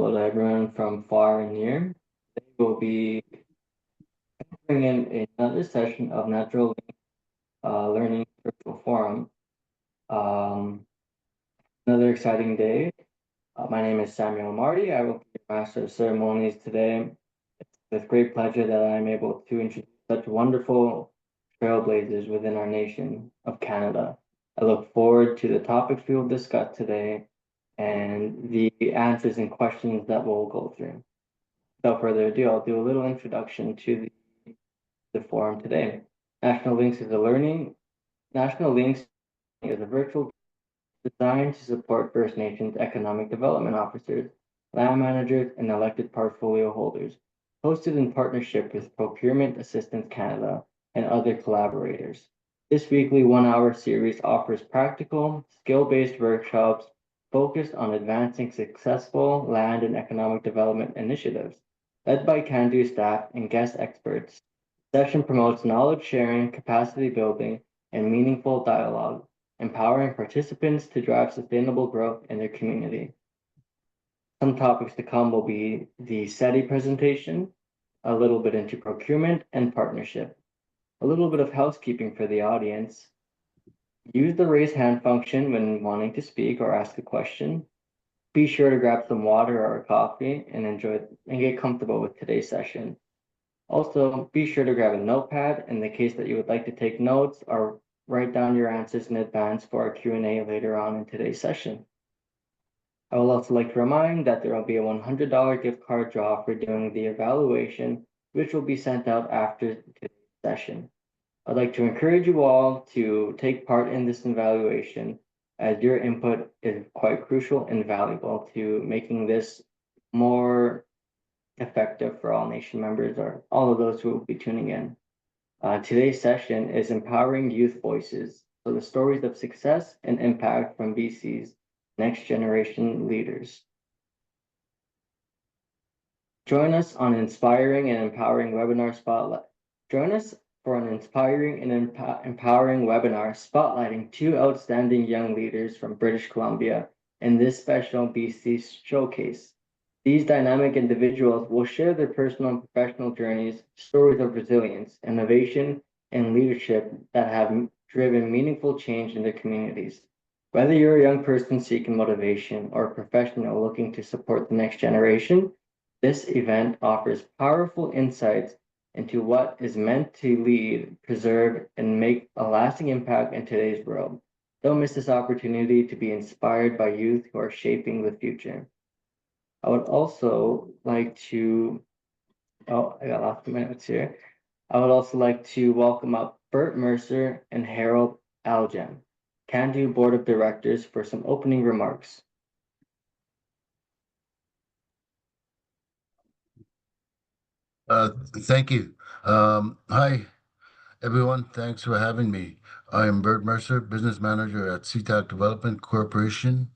hello to everyone from far and near. Today we'll be bringing in another session of Natural Learning Virtual Forum. Um, Another exciting day. My name is Samuel Marty. I will be your Master of Ceremonies today. It's with great pleasure that I'm able to introduce such wonderful trailblazers within our nation of Canada. I look forward to the topics we will discuss today and the answers and questions that we'll go through. Without further ado, I'll do a little introduction to the forum today. National Links is a learning. National Links is a virtual designed to support First Nations economic development officers, land managers, and elected portfolio holders, hosted in partnership with Procurement Assistance Canada and other collaborators. This weekly 1 hour series offers practical, skill-based workshops focused on advancing successful land and economic development initiatives. Led by Can-Do staff and guest experts, the session promotes knowledge sharing, capacity building, and meaningful dialogue, empowering participants to drive sustainable growth in their community. Some topics to come will be the SETI presentation, a little bit into procurement and partnership, a little bit of housekeeping for the audience. Use the raise hand function when wanting to speak or ask a question. Be sure to grab some water or a coffee and enjoy and get comfortable with today's session. Also, be sure to grab a notepad in the case that you would like to take notes or write down your answers in advance for our Q&A later on in today's session. I would also like to remind that there will be a $100 gift card draw for doing the evaluation, which will be sent out after today's session. I'd like to encourage you all to take part in this evaluation, as your input is quite crucial and valuable to making this more effective for all nation members or all of those who will be tuning in. Today's session is Empowering Youth Voices, so the stories of success and impact from BC's next generation leaders. Join us on inspiring and empowering webinar spotlight. Join us for an inspiring and empowering webinar spotlighting two outstanding young leaders from British Columbia in this special BC showcase. These dynamic individuals will share their personal and professional journeys, stories of resilience, innovation, and leadership that have driven meaningful change in their communities. Whether you're a young person seeking motivation or a professional looking to support the next generation, this event offers powerful insights into what is meant to lead, preserve, and make a lasting impact in today's world. Don't miss this opportunity to be inspired by youth who are shaping the future. I would also like to, I got lots of minutes here. I would also like to welcome up Bert Mercer and Harold Aljam, Can-Do Board of Directors, for some opening remarks. Thank you. Hi, everyone. Thanks for having me. I'm Bert Mercer, Business Manager at CTAC Development Corporation,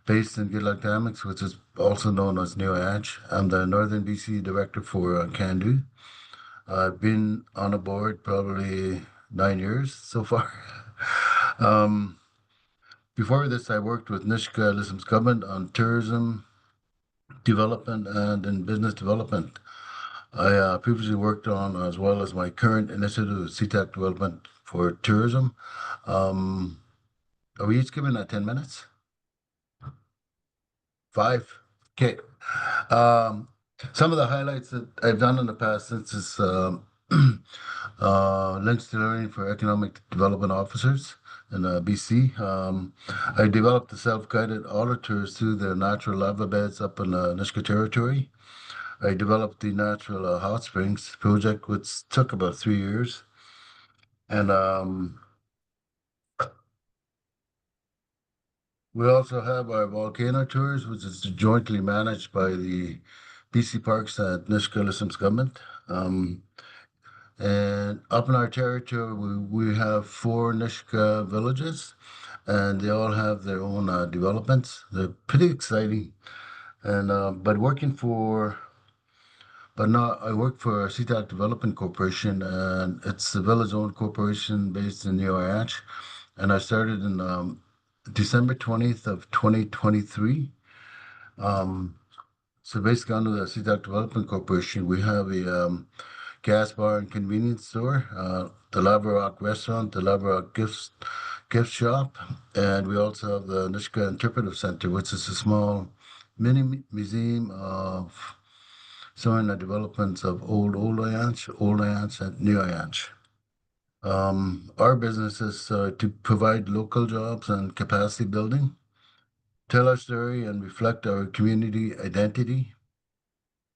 based in Good Dynamics, which is also known as New Edge. I'm the Northern BC Director for Can-Do. I've been on a board probably 9 years so far. um, Before this, I worked with Nishka Lissam's government on tourism development and in business development. I previously worked on, as well as my current initiative, CTAC Development for Tourism. Um, are we each given 10 minutes? 5? Okay. Um, some of the highlights that I've done in the past since is links to learning for economic development officers in BC. I developed the self-guided auditors through the natural lava beds up in the Nisga'a territory. I developed the natural hot springs project, which took about 3 years. And we also have our volcano tours, which is jointly managed by the BC Parks and Nisga'a Lissam's government. And up in our territory, we have 4 Nisga'a villages, and they all have their own developments. They're pretty exciting. And I work for CTAC Development Corporation, and it's a village-owned corporation based in New York. And I started in December 20th of 2023. Um, So basically, under the SeaTac Development Corporation, we have a gas bar and convenience store, the Lava Rock restaurant, the Lava Rock gift shop, and we also have the Nishka Interpretive Center, which is a small mini museum of showing the developments of old Oyanch, and new Oyanch. Our business is to provide local jobs and capacity building, tell our story and reflect our community identity,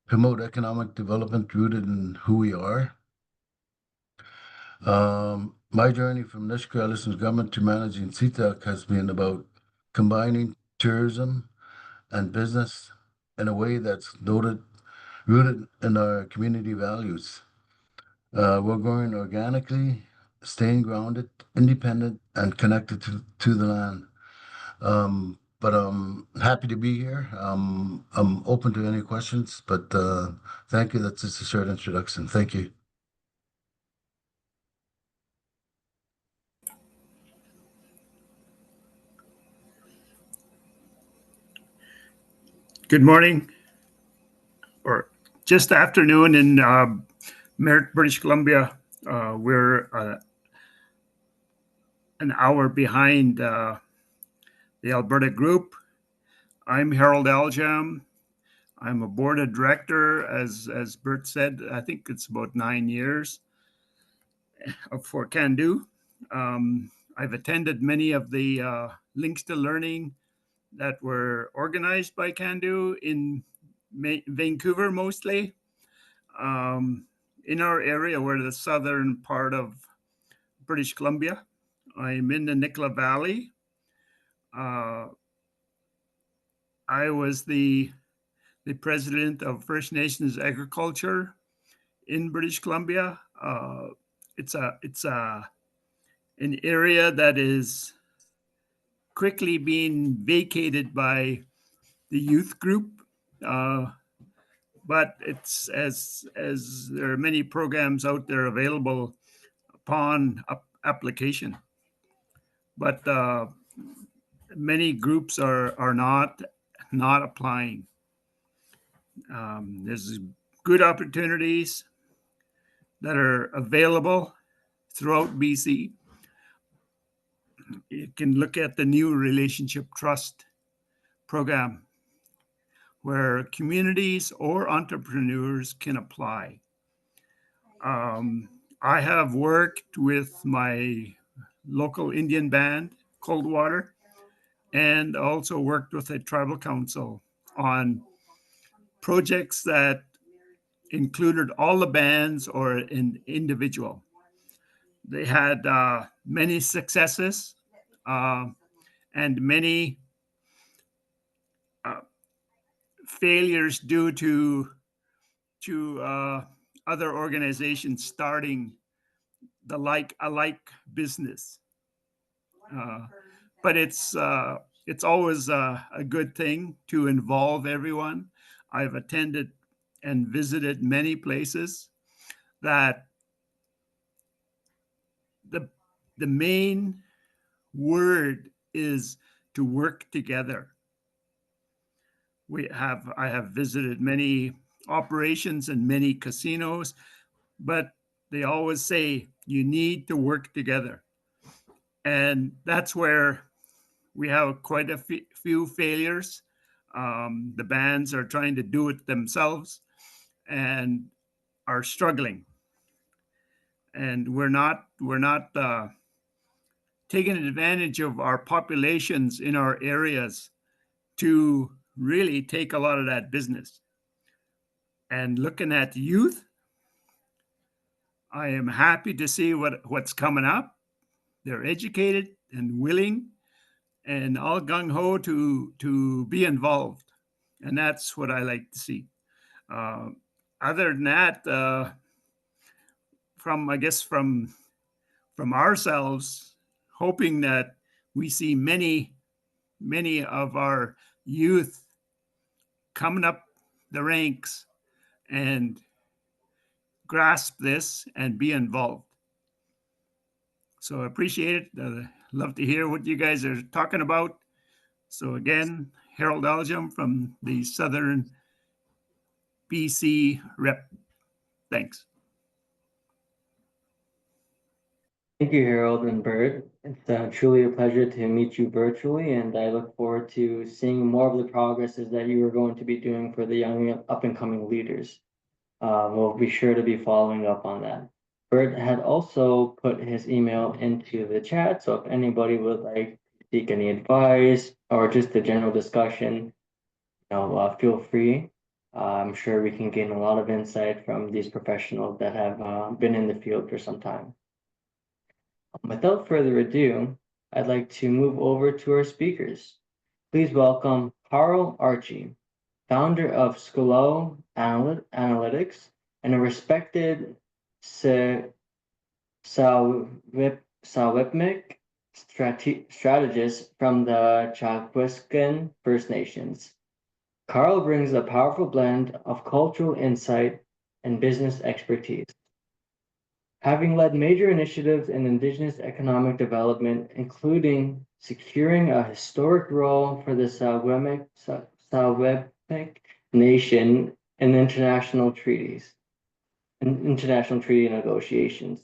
promote economic development rooted in who we are. My journey from Nishka Ellison's government to managing CTAC has been about combining tourism and business in a way that's rooted in our community values. We're growing organically, staying grounded, independent, and connected to the land. But I'm happy to be here. I'm open to any questions, but thank you. That's just a short introduction. Thank you. Good morning, or just afternoon in Merritt, British Columbia. We're an hour behind the Alberta group. I'm Harold Aljam. I'm a board of director, as Bert said. I think it's about 9 years for Can Do. I've attended many of the links to learning that were organized by Can Do in Vancouver mostly. In our area, we're the southern part of British Columbia. I'm in the Nicola Valley. Uh, I was the president of First Nations Agriculture in British Columbia. It's an area that is quickly being vacated by the youth group, uh, but it's as there are many programs out there available upon application. But many groups are not applying. There's good opportunities that are available throughout BC. You can look at the new Relationship Trust program where communities or entrepreneurs can apply. I have worked with my local Indian band, Coldwater, and also worked with a tribal council on projects that included all the bands or an individual. They had many successes uh, and many uh, failures due to other organizations starting a like business. Uh, but it's always a good thing to involve everyone. I've attended and visited many places that the the main word is to work together. I have visited many operations and many casinos, but they always say you need to work together. And that's where we have quite a few failures. The bands are trying to do it themselves and are struggling. And we're not taking advantage of our populations in our areas to really take a lot of that business. And looking at youth, I am happy to see what's coming up. They're educated and willing and all gung ho to be involved, and that's what I like to see. Uh, Other than that, from I guess from ourselves, hoping that we see many of our youth coming up the ranks and grasp this and be involved. So I appreciate it. Love to hear what you guys are talking about. So again, Harold Aljam from the southern BC rep. Thanks. Thank you, Harold and Bert. It's truly a pleasure to meet you virtually, and I look forward to seeing more of the progresses that you are going to be doing for the young up and coming leaders. We'll be sure to be following up on that. Bert had also put his email into the chat, so if anybody would like to seek any advice or just a general discussion, feel free. I'm sure we can gain a lot of insight from these professionals that have been in the field for some time. Without further ado, I'd like to move over to our speakers. Please welcome Archie, founder of Sklow Analytics and a respected Sawipmic strategist from the Chakwiskan First Nations. Carl brings a powerful blend of cultural insight and business expertise. Having led major initiatives in Indigenous economic development, including securing a historic role for the Sawipmic Nation in international treaty negotiations.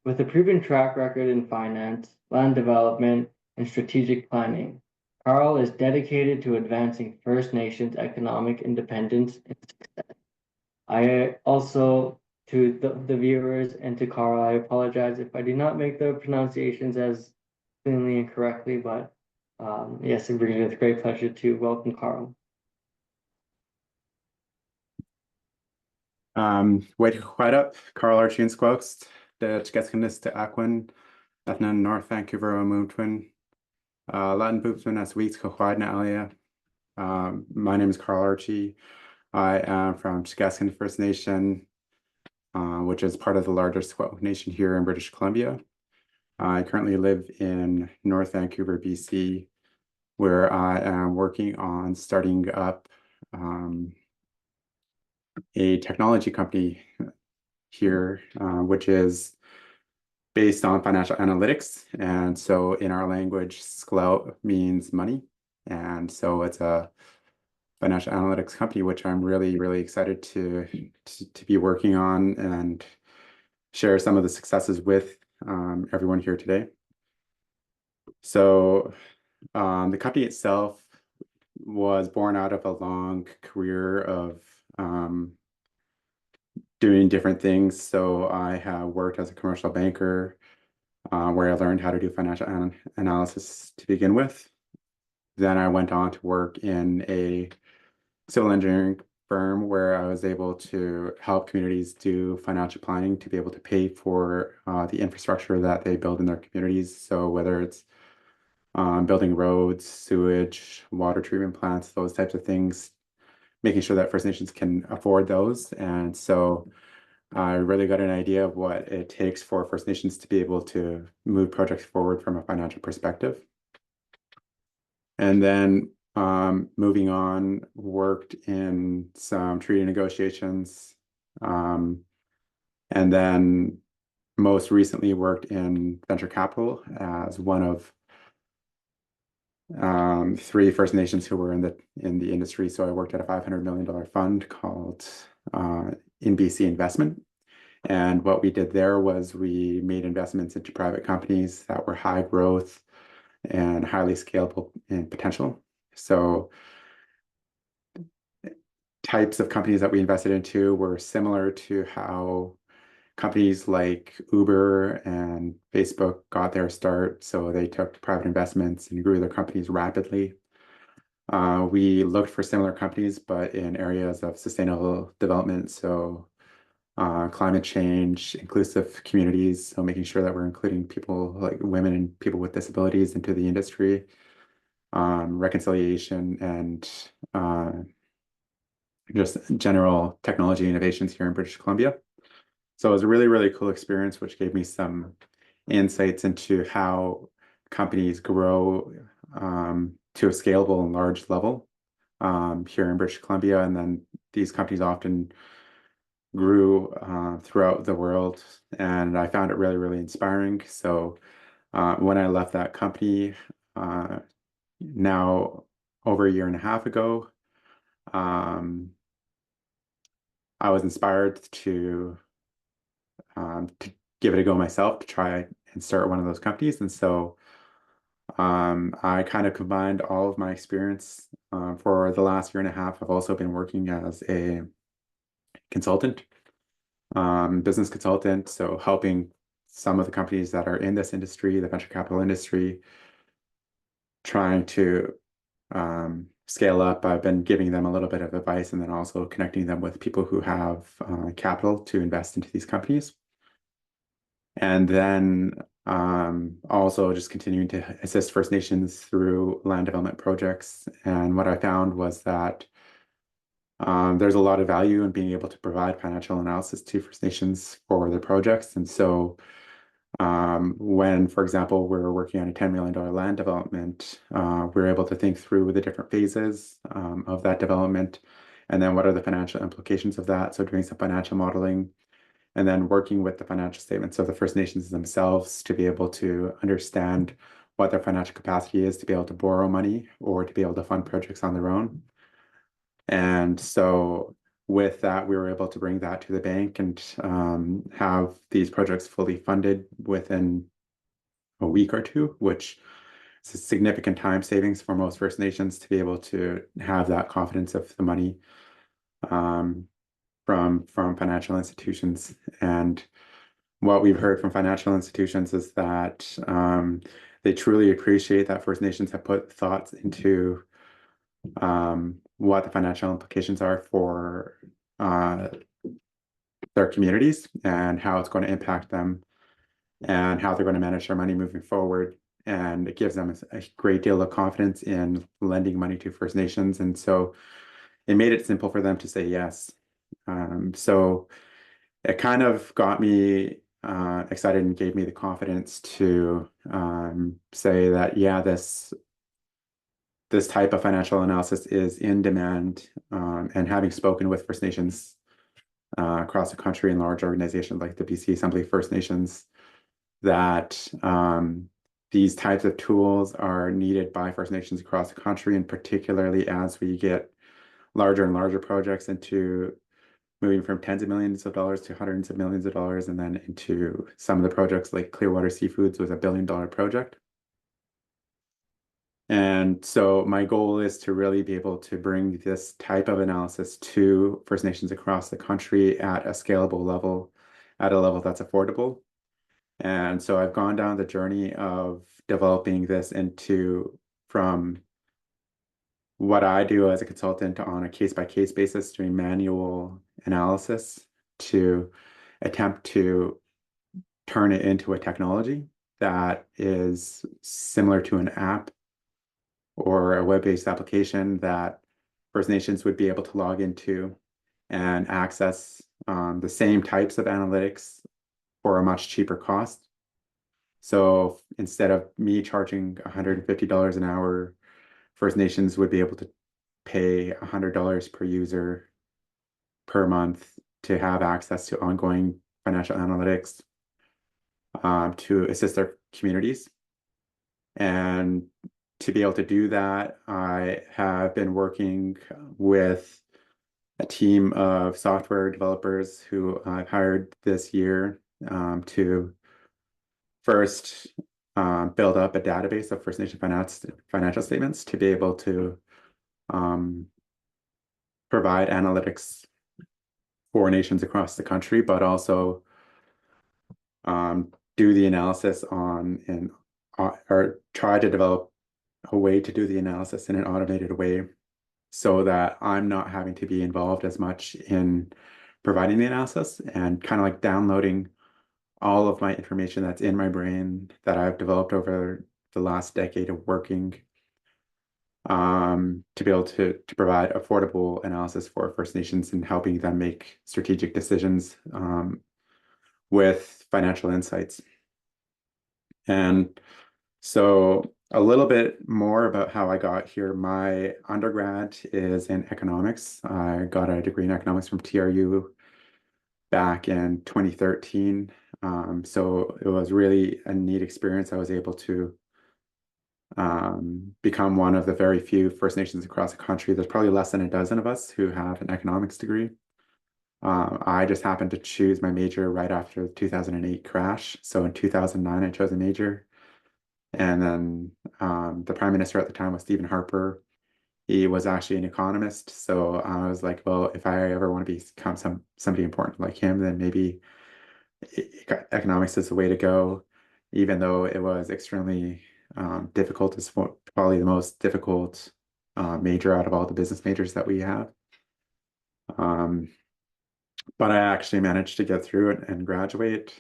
With a proven track record in finance, land development, and strategic planning, Carl is dedicated to advancing First Nations economic independence and success. I also, to the viewers and to Carl, I apologize if I did not make the pronunciations as cleanly and correctly, but yes, it brings me with great pleasure to welcome Carl. Quite up, Carl Archie and Sklow, the Tgeskinnis to Aquin, Ethnan North Vancouver, Moomtwin, Latin Boopsman as Weeks, Kohwadna Alia. My name is Carl Archie. I am from Tgeskin First Nation, which is part of the larger Sklow Nation here in British Columbia. I currently live in North Vancouver, BC, where I am working on starting up a technology company here, which is based on financial analytics. And so in our language, Sklow means money. And so it's a financial analytics company, which I'm really, really excited to be working on and share some of the successes with everyone here today. So the company itself was born out of a long career of doing different things. So I have worked as a commercial banker where I learned how to do financial analysis to begin with. Then I went on to work in a civil engineering firm where I was able to help communities do financial planning to be able to pay for the infrastructure that they build in their communities. So whether it's building roads, sewage, water treatment plants, those types of things, making sure that First Nations can afford those. And so I really got an idea of what it takes for First Nations to be able to move projects forward from a financial perspective. And then moving on, worked in some treaty negotiations, and then most recently worked in venture capital as one of 3 First Nations who were in the industry. So I worked at a $500 million fund called in BC Investment. And what we did there was we made investments into private companies that were high growth and highly scalable in potential. So types of companies that we invested into were similar to how companies like Uber and Facebook got their start. So they took private investments and grew their companies rapidly. We looked for similar companies, but in areas of sustainable development. So climate change, inclusive communities. So making sure that we're including people like women and people with disabilities into the industry, reconciliation, and just general technology innovations here in British Columbia. So it was a really, really cool experience, which gave me some insights into how companies grow to a scalable and large level here in British Columbia. And then these companies often grew throughout the world. And I found it really, really inspiring. So when I left that company now over a year and a half ago, I was inspired to give it a go myself to try and start one of those companies. And so I kind of combined all of my experience. For the last year and a half, I've also been working as a consultant, business consultant, so helping some of the companies that are in this industry, the venture capital industry, trying to scale up. I've been giving them a little bit of advice and then also connecting them with people who have capital to invest into these companies. And then also just continuing to assist First Nations through land development projects. And what I found was that there's a lot of value in being able to provide financial analysis to First Nations for their projects. And so when, for example, we're working on a $10 million land development, we're able to think through the different phases of that development, and then what are the financial implications of that. So doing some financial modeling, and then working with the financial statements of the First Nations themselves to be able to understand what their financial capacity is to be able to borrow money or to be able to fund projects on their own. And so with that, we were able to bring that to the bank and have these projects fully funded within a week or two, which is a significant time savings for most First Nations to be able to have that confidence of the money from financial institutions. And what we've heard from financial institutions is that they truly appreciate that First Nations have put thoughts into what the financial implications are for their communities and how it's going to impact them and how they're going to manage their money moving forward. And it gives them a great deal of confidence in lending money to First Nations. And so it made it simple for them to say yes. So it kind of got me excited and gave me the confidence to say that, yeah, this type of financial analysis is in demand. And having spoken with First Nations across the country and large organizations like the BC Assembly of First Nations, that these types of tools are needed by First Nations across the country, and particularly as we get larger and larger projects into moving from tens of millions of dollars to hundreds of millions of dollars, and then into some of the projects like Clearwater Seafoods was $1 billion project. And so my goal is to really be able to bring this type of analysis to First Nations across the country at a scalable level, at a level that's affordable. And so I've gone down the journey of developing this from what I do as a consultant on a case-by-case basis, doing manual analysis, to attempt to turn it into a technology that is similar to an app or a web-based application that First Nations would be able to log into and access the same types of analytics for a much cheaper cost. So instead of me charging $150 an hour, First Nations would be able to pay $100 per user per month to have access to ongoing financial analytics to assist their communities. And to be able to do that, I have been working with a team of software developers who I've hired this year to first build up a database of First Nation financial statements to be able to provide analytics for nations across the country, but also do the analysis or try to develop a way to do the analysis in an automated way so that I'm not having to be involved as much in providing the analysis, and kind of like downloading all of my information that's in my brain that I've developed over the last decade of working to be able to provide affordable analysis for First Nations and helping them make strategic decisions with financial insights. And so a little bit more about how I got here. My undergrad is in economics. I got a degree in economics from TRU back in 2013. So it was really a neat experience. I was able to become one of the very few First Nations across the country. There's probably less than a dozen of us who have an economics degree. I just happened to choose my major right after the 2008 crash. So in 2009, I chose a major. And then the prime minister at the time was Stephen Harper. He was actually an economist. So I was like, well, if I ever want to become somebody important like him, then maybe economics is the way to go, even though it was extremely difficult. It's probably the most difficult major out of all the business majors that we have. But I actually managed to get through it and graduate.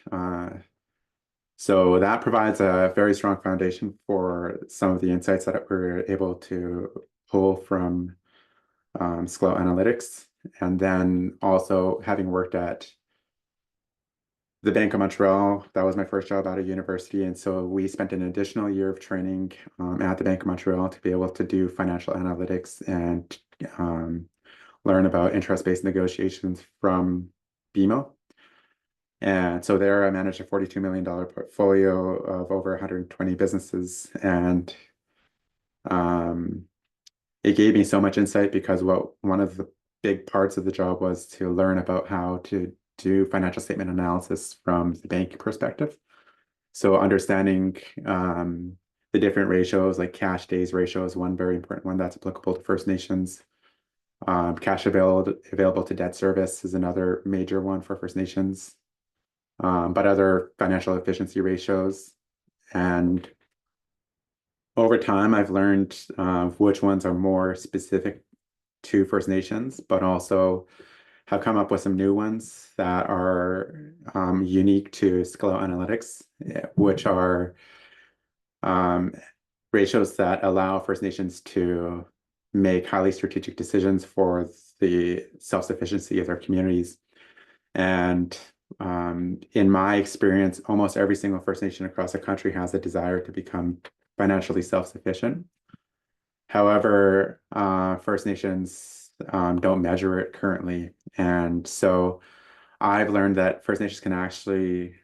So that provides a very strong foundation for some of the insights that we're able to pull from Sklow Analytics. And then also having worked at the Bank of Montreal, that was my first job out of university. And so we spent an additional year of training at the Bank of Montreal to be able to do financial analytics and learn about interest-based negotiations from BMO. And so there I managed a $42 million portfolio of over 120 businesses. And it gave me so much insight because one of the big parts of the job was to learn about how to do financial statement analysis from the bank perspective. So understanding the different ratios, like cash days ratio is one very important one that's applicable to First Nations. Cash available to debt service is another major one for First Nations. But other financial efficiency ratios. And over time, I've learned which ones are more specific to First Nations, but also have come up with some new ones that are unique to Sklow Analytics, which are ratios that allow First Nations to make highly strategic decisions for the self-sufficiency of their communities. And in my experience, almost every single First Nation across the country has a desire to become financially self-sufficient. However, First Nations don't measure it currently. And so I've learned that First Nations can actually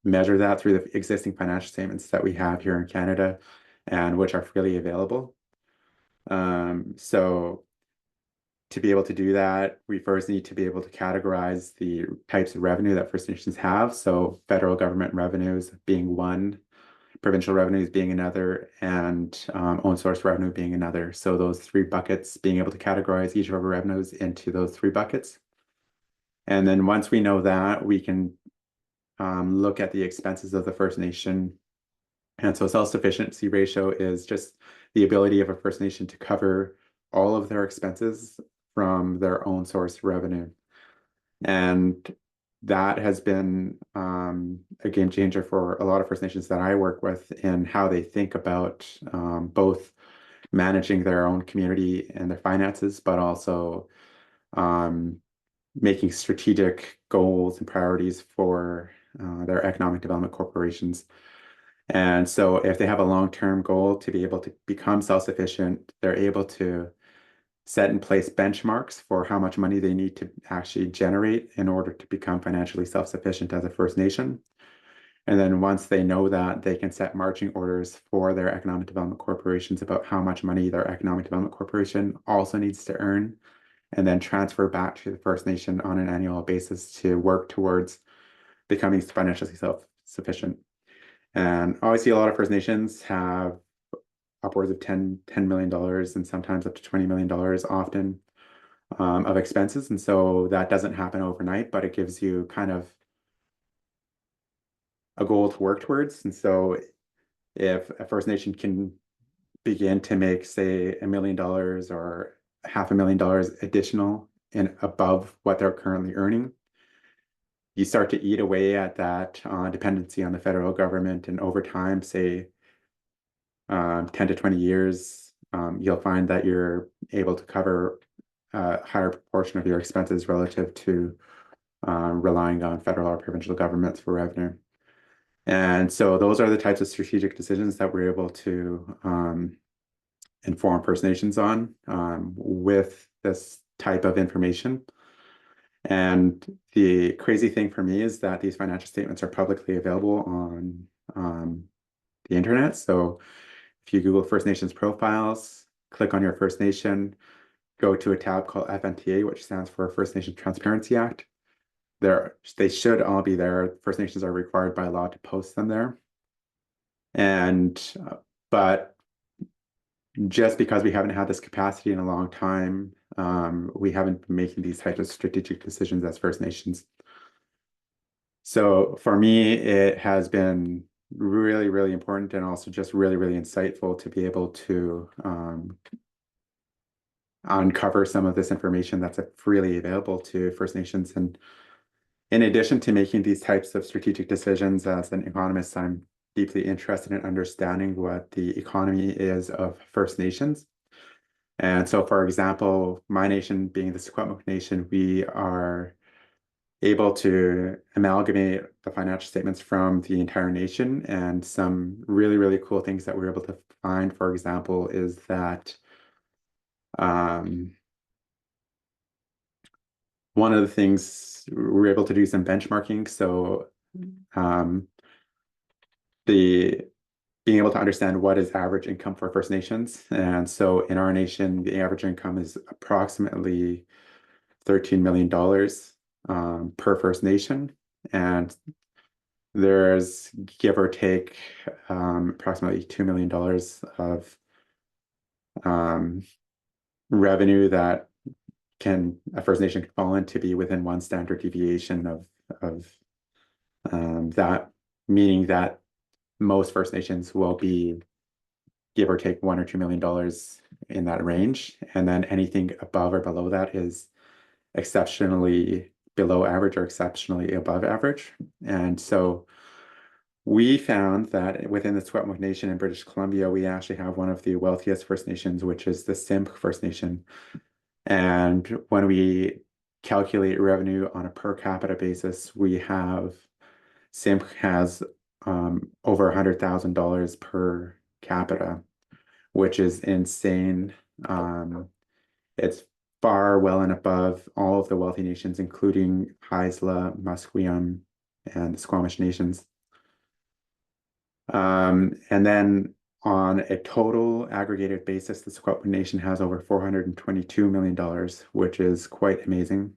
measure that through the existing financial statements that we have here in Canada and which are freely available. So to be able to do that, we first need to be able to categorize the types of revenue that First Nations have. So federal government revenues being one, provincial revenues being another, and own source revenue being another. So those three buckets, being able to categorize each of our revenues into those three buckets. And then once we know that, we can look at the expenses of the First Nation. And so self-sufficiency ratio is just the ability of a First Nation to cover all of their expenses from their own source revenue. And that has been a game changer for a lot of First Nations that I work with in how they think about both managing their own community and their finances, but also making strategic goals and priorities for their economic development corporations. And so if they have a long-term goal to be able to become self-sufficient, they're able to set in place benchmarks for how much money they need to actually generate in order to become financially self-sufficient as a First Nation. And then once they know that, they can set marching orders for their economic development corporations about how much money their economic development corporation also needs to earn, and then transfer back to the First Nation on an annual basis to work towards becoming financially self-sufficient. And obviously, a lot of First Nations have upwards of $10 million and sometimes up to $20 million often of expenses. And so that doesn't happen overnight, but it gives you kind of a goal to work towards. And so if a First Nation can begin to make, say, $1 million or $500,000 additional and above what they're currently earning, you start to eat away at that dependency on the federal government. And over time, say 10 to 20 years, you'll find that you're able to cover a higher proportion of your expenses relative to relying on federal or provincial governments for revenue. And so those are the types of strategic decisions that we're able to inform First Nations on with this type of information. And the crazy thing for me is that these financial statements are publicly available on the internet. So if you Google First Nations profiles, click on your First Nation, go to a tab called FNTA, which stands for First Nation Transparency Act. They should all be there. First Nations are required by law to post them there. And but just because we haven't had this capacity in a long time, we haven't been making these types of strategic decisions as First Nations. So for me, it has been really, really important and also just really, really insightful to be able to uncover some of this information that's freely available to First Nations. And in addition to making these types of strategic decisions, as an economist, I'm deeply interested in understanding what the economy is of First Nations. And so, for example, my nation being the Secwepemc Nation, we are able to amalgamate the financial statements from the entire nation. And some really, really cool things that we're able to find, for example, is that one of the things we're able to do some benchmarking. So the being able to understand what is average income for First Nations. And so in our nation, the average income is approximately $13 million per First Nation. And there's, give or take, approximately $2 million of revenue that a First Nation can fall into be within one standard deviation of that, meaning that most First Nations will be, give or take, $1 or $2 million in that range. And then anything above or below that is exceptionally below average or exceptionally above average. And so we found that within the Secwepemc Nation in British Columbia, we actually have one of the wealthiest First Nations, which is the Simpcw First Nation. And when we calculate revenue on a per capita basis, we have Simpcw has over $100,000 per capita, which is insane. It's far well and above all of the wealthy nations, including Haisla, Musqueam, and the Squamish nations. And then on a total aggregated basis, the Secwepemc Nation has over $422 million, which is quite amazing.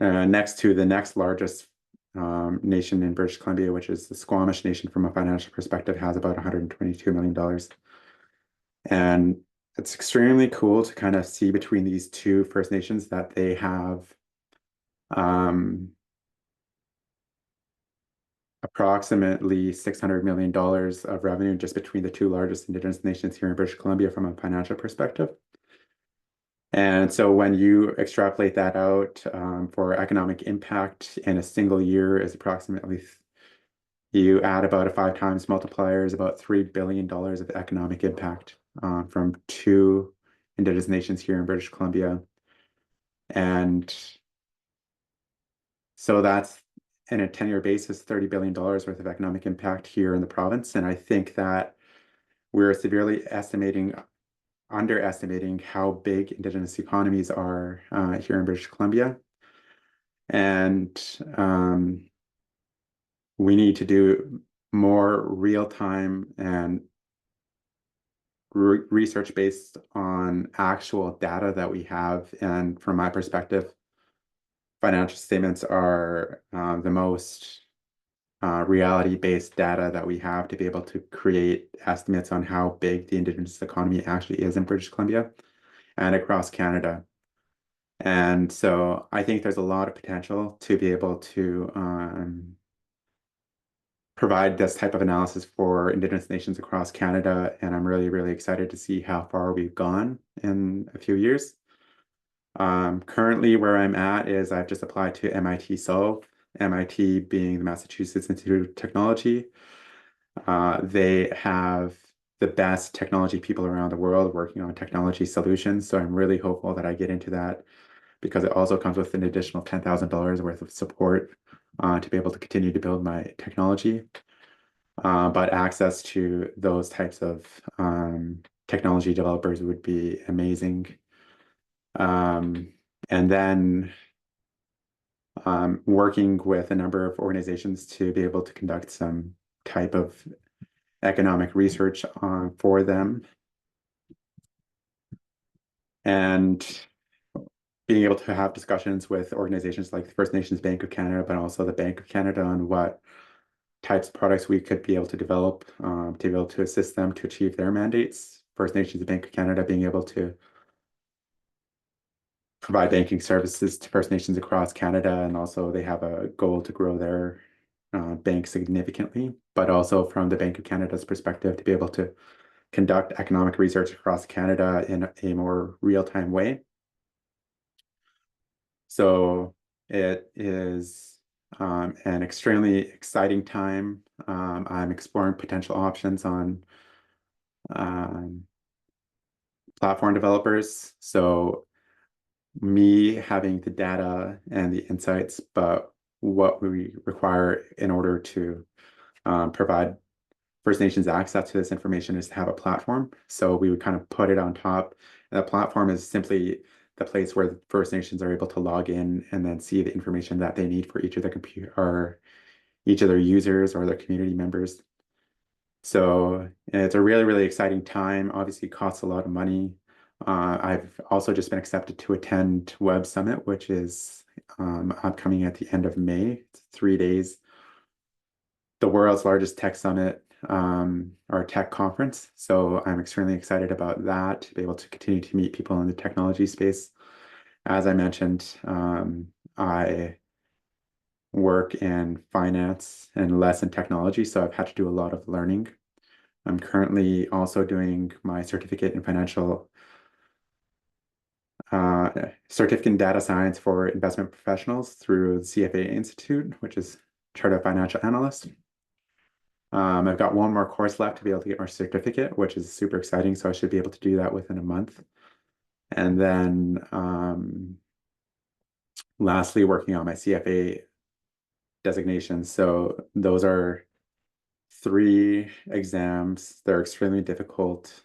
Next to the next largest nation in British Columbia, which is the Squamish Nation, from a financial perspective, has about $122 million. And it's extremely cool to kind of see between these two First Nations that they have approximately $600 million of revenue just between the two largest Indigenous nations here in British Columbia from a financial perspective. And so when you extrapolate that out for economic impact in a single year is approximately, you add about a 5 times multiplier, is about $3 billion of economic impact from two Indigenous nations here in British Columbia. And so that's, in a 10-year basis, $30 billion worth of economic impact here in the province. And I think that we're severely underestimating how big Indigenous economies are here in British Columbia. And we need to do more real-time and research based on actual data that we have. And from my perspective, financial statements are the most reality-based data that we have to be able to create estimates on how big the Indigenous economy actually is in British Columbia and across Canada. And so I think there's a lot of potential to be able to provide this type of analysis for Indigenous nations across Canada. And I'm really, really excited to see how far we've gone in a few years. Currently, where I'm at is I've just applied to MIT Solve, MIT being the Massachusetts Institute of Technology. They have the best technology people around the world working on technology solutions. So I'm really hopeful that I get into that, because it also comes with an additional $10,000 worth of support to be able to continue to build my technology. But access to those types of technology developers would be amazing. And then working with a number of organizations to be able to conduct some type of economic research for them. and being able to have discussions with organizations like the First Nations Bank of Canada, but also the Bank of Canada on what types of products we could be able to develop to be able to assist them to achieve their mandates. First Nations Bank of Canada being able to provide banking services to First Nations across Canada, and also they have a goal to grow their bank significantly, but also from the Bank of Canada's perspective to be able to conduct economic research across Canada in a more real-time way. So it is an extremely exciting time. I'm exploring potential options on platform developers. So me having the data and the insights, but what we require in order to provide First Nations access to this information is to have a platform. So we would kind of put it on top. And the platform is simply the place where First Nations are able to log in and then see the information that they need for each of their computer or each of their users or their community members. So it's a really, really exciting time. Obviously, it costs a lot of money. I've also just been accepted to attend Web Summit, which is upcoming at the end of May. It's 3 days. The world's largest tech summit or tech conference. So I'm extremely excited about that, to be able to continue to meet people in the technology space. As I mentioned, I work in finance and less in technology, so I've had to do a lot of learning. I'm currently also doing my certificate in certificate in data science for investment professionals through the CFA Institute, which is Chartered Financial Analyst. I've got one more course left to be able to get my certificate, which is super exciting. So I should be able to do that within a month. And then lastly, working on my CFA designation. So those are 3 exams. They're extremely difficult.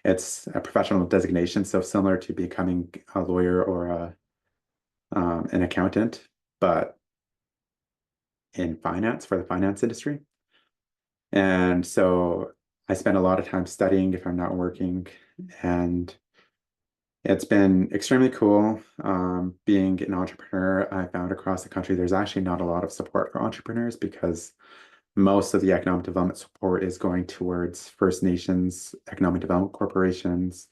It's a professional designation, so similar to becoming a lawyer or an accountant, but in finance, for the finance industry. And so I spend a lot of time studying if I'm not working, and it's been extremely cool being an entrepreneur. I found across the country there's actually not a lot of support for entrepreneurs because most of the economic development support is going towards First Nations economic development corporations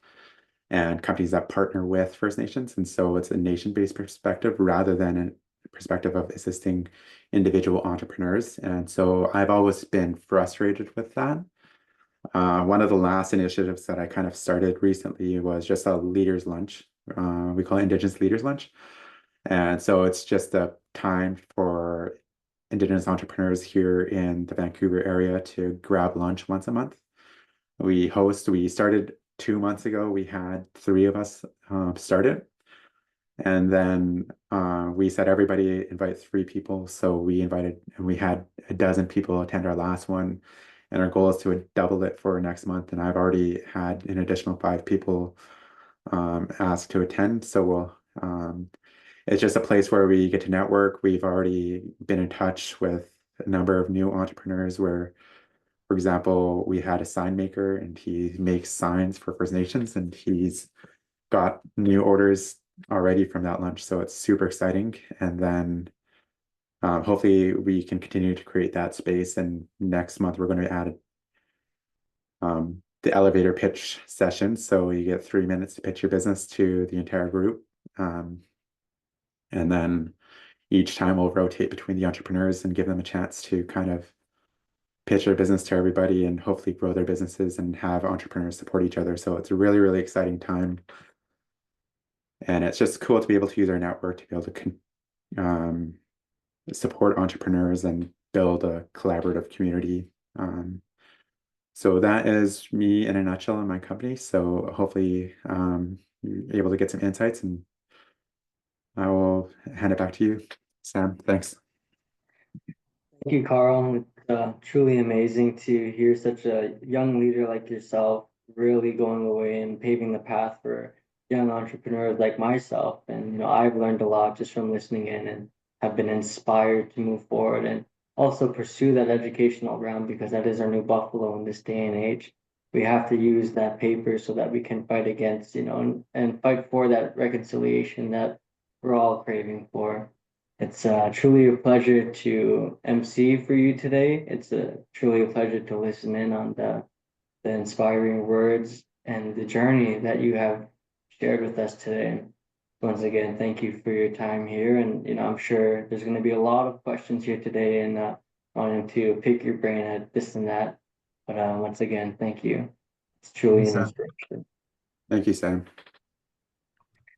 and companies that partner with First Nations. And so it's a nation-based perspective rather than a perspective of assisting individual entrepreneurs. And so I've always been frustrated with that. One of the last initiatives that I kind of started recently was just a leaders lunch. We call it Indigenous Leaders Lunch. And so it's just a time for Indigenous entrepreneurs here in the Vancouver area to grab lunch once a month. We started 2 months ago. We had 3 of us started. And then we said everybody invite 3 people. So we had a dozen people attend our last one. And our goal is to double it for next month. And I've already had an additional 5 people ask to attend. So it's just a place where we get to network. We've already been in touch with a number of new entrepreneurs where, for example, we had a sign maker and he makes signs for First Nations, and he's got new orders already from that lunch. So it's super exciting. And then hopefully we can continue to create that space. And next month we're going to add the elevator pitch session. So you get 3 minutes to pitch your business to the entire group. And then each time we'll rotate between the entrepreneurs and give them a chance to kind of pitch their business to everybody and hopefully grow their businesses and have entrepreneurs support each other. So it's a really, really exciting time. And it's just cool to be able to use our network to be able to support entrepreneurs and build a collaborative community. So that is me in a nutshell in my company. So hopefully you're able to get some insights, and I will hand it back to you, Sam. Thanks. Thank you, Carl. It's truly amazing to hear such a young leader like yourself really going away and paving the path for young entrepreneurs like myself. And I've learned a lot just from listening in and have been inspired to move forward and also pursue that educational round, because that is our new buffalo in this day and age. we have to use that paper so that we can fight against, and fight for that reconciliation that we're all craving for. It's truly a pleasure to MC for you today. It's truly a pleasure to listen in on the inspiring words and the journey that you have shared with us today. Once again, thank you for your time here. And, I'm sure there's going to be a lot of questions here today and wanting to pick your brain at this and that. But once again, thank you. It's truly Thanks, an Sam. inspiration. Thank you, Sam.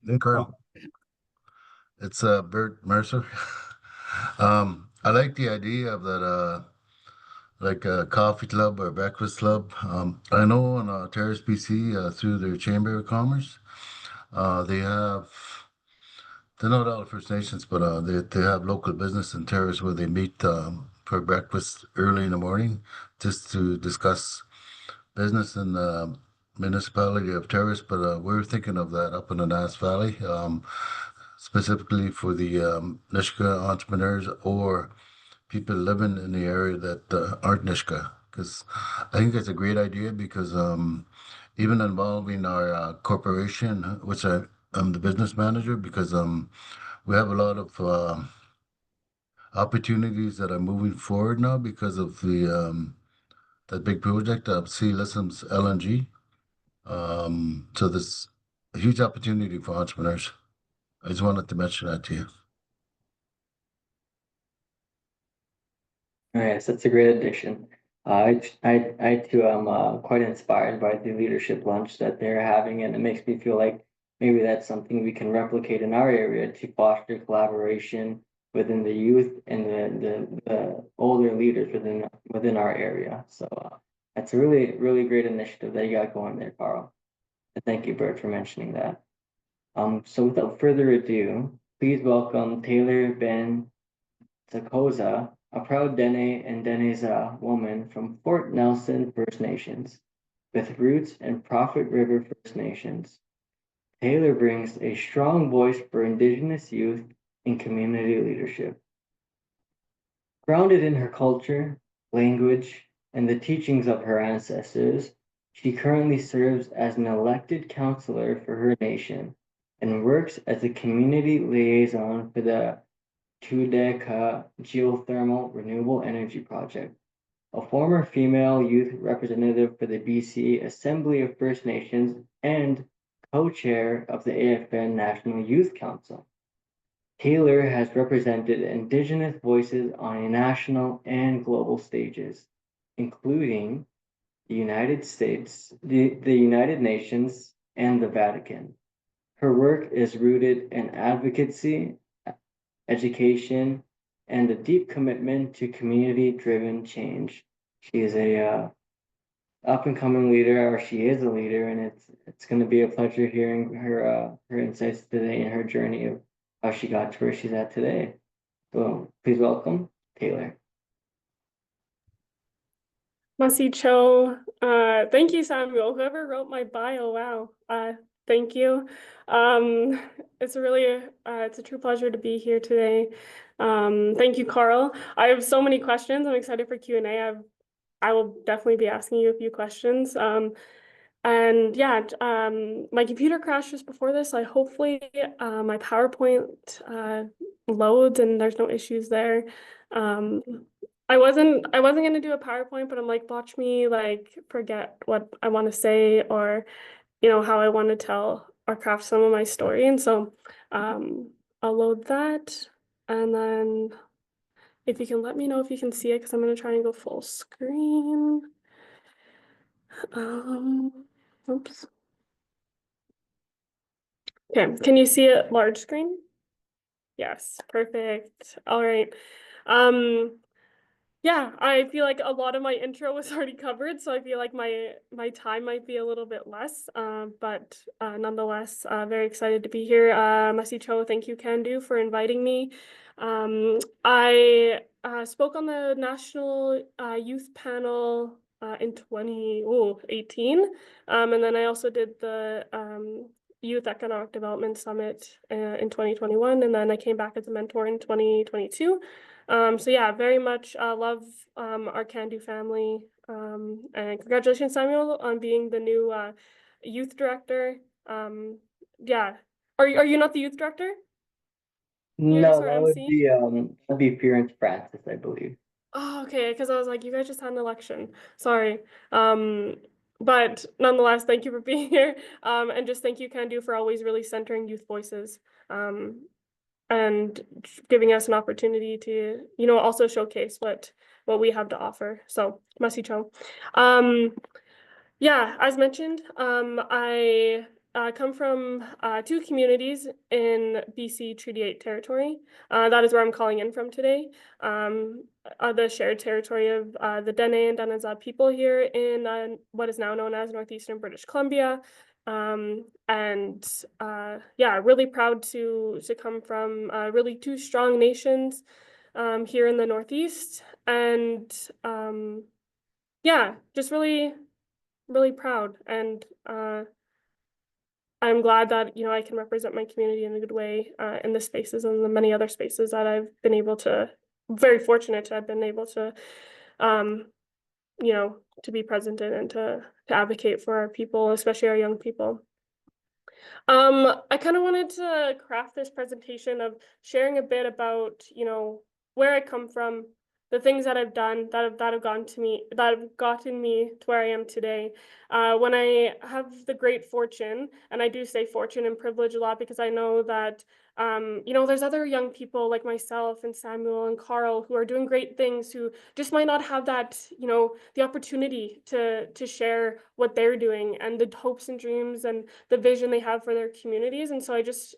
Hey, Carl. It's Bert Mercer. I like the idea of that, like a coffee club or breakfast club. I know in Terrace, BC, through their Chamber of Commerce, they have. They're not all First Nations, but they have local business in Terrace where they meet for breakfast early in the morning just to discuss business in the municipality of Terrace. But we're thinking of that up in the Nass Valley, specifically for the Nishka entrepreneurs or people living in the area that aren't Nishka. Because I think that's a great idea because even involving our corporation, which I'm the business manager, because we have a lot of opportunities that are moving forward now because of the that big project of Sea Listens LNG. So there's a huge opportunity for entrepreneurs. I just wanted to mention that to you. Yes, that's a great addition. I too am quite inspired by the leadership lunch that they're having, and it makes me feel like maybe that's something we can replicate in our area to foster collaboration within the youth and the older leaders within our area. So that's a really great initiative that you got going there, Carl. And thank you, Bert, for mentioning that. So without further ado, please welcome Taylor Behn-Tsakoza, a proud Dene and Deneza woman from Fort Nelson First Nations, with roots in Prophet River First Nations. Taylor brings a strong voice for Indigenous youth and community leadership. Grounded in her culture, language, and the teachings of her ancestors, she currently serves as an elected councillor for her nation and works as a community liaison for the Tudeka Geothermal Renewable Energy Project, a former female youth representative for the BC Assembly of First Nations and co-chair of the AFN National Youth Council. Taylor has represented Indigenous voices on a national and global stages, including the United States, the United Nations, and the Vatican. Her work is rooted in advocacy, education, and a deep commitment to community-driven change. She is a up-and-coming leader, or she is a leader, and it's going to be a pleasure hearing her insights today and her journey of how she got to where she's at today. So please welcome Taylor. Masi Cho, thank you, Samuel. Whoever wrote my bio, wow. Thank you. It's a true pleasure to be here today. Thank you, Carl. I have so many questions. I'm excited for Q&A. I will definitely be asking you a few questions. And yeah, my computer crashed just before this. Hopefully my PowerPoint loads and there's no issues there. I wasn't gonna do a PowerPoint, but I'm like, watch me forget what I want to say or how I want to tell or craft some of my story. And so I'll load that, and then if you can let me know if you can see it, because I'm gonna try and go full screen. Oops. Okay, can you see it large screen? Yes, perfect. All right. Yeah, I feel like a lot of my intro was already covered, so I feel like my time might be a little bit less, but nonetheless, very excited to be here. Masi Cho, thank you, Candu, for inviting me. I spoke on the National Youth Panel in 2018, and then I also did the Youth Economic Development Summit in 2021, and then I came back as a mentor in 2022. So yeah, very much love our Can-Do family. And congratulations, Samuel, on being the new youth director. Yeah, are you not the youth director? You're No, just our that would MC? be Fearance Francis, I believe. Oh, okay, because I was like, you guys just had an election. Sorry. But nonetheless, thank you for being here. And just thank you, Can for always really centering youth voices. And giving us an opportunity to, also showcase what we have to offer. So, merci Cho. Yeah, as mentioned, I come from 2 communities in BC Treaty 8 territory. That is where I'm calling in from today. The shared territory of the Dene and Dananza people here in what is now known as northeastern British Columbia. And yeah, really proud to come from really 2 strong nations here in the Northeast. And yeah, just really proud, and I'm glad that I can represent my community in a good way in the spaces and the many other spaces that I've been able to. Very fortunate to have been able to, um, to be present in and to advocate for our people, especially our young people. I kind of wanted to craft this presentation of sharing a bit about, where I come from, the things that I've done that have gotten me to where I am today. When I have the great fortune, and I do say fortune and privilege a lot because I know that there's other young people like myself and Samuel and Carl who are doing great things who just might not have that, the opportunity to share what they're doing and the hopes and dreams and the vision they have for their communities. And so I just,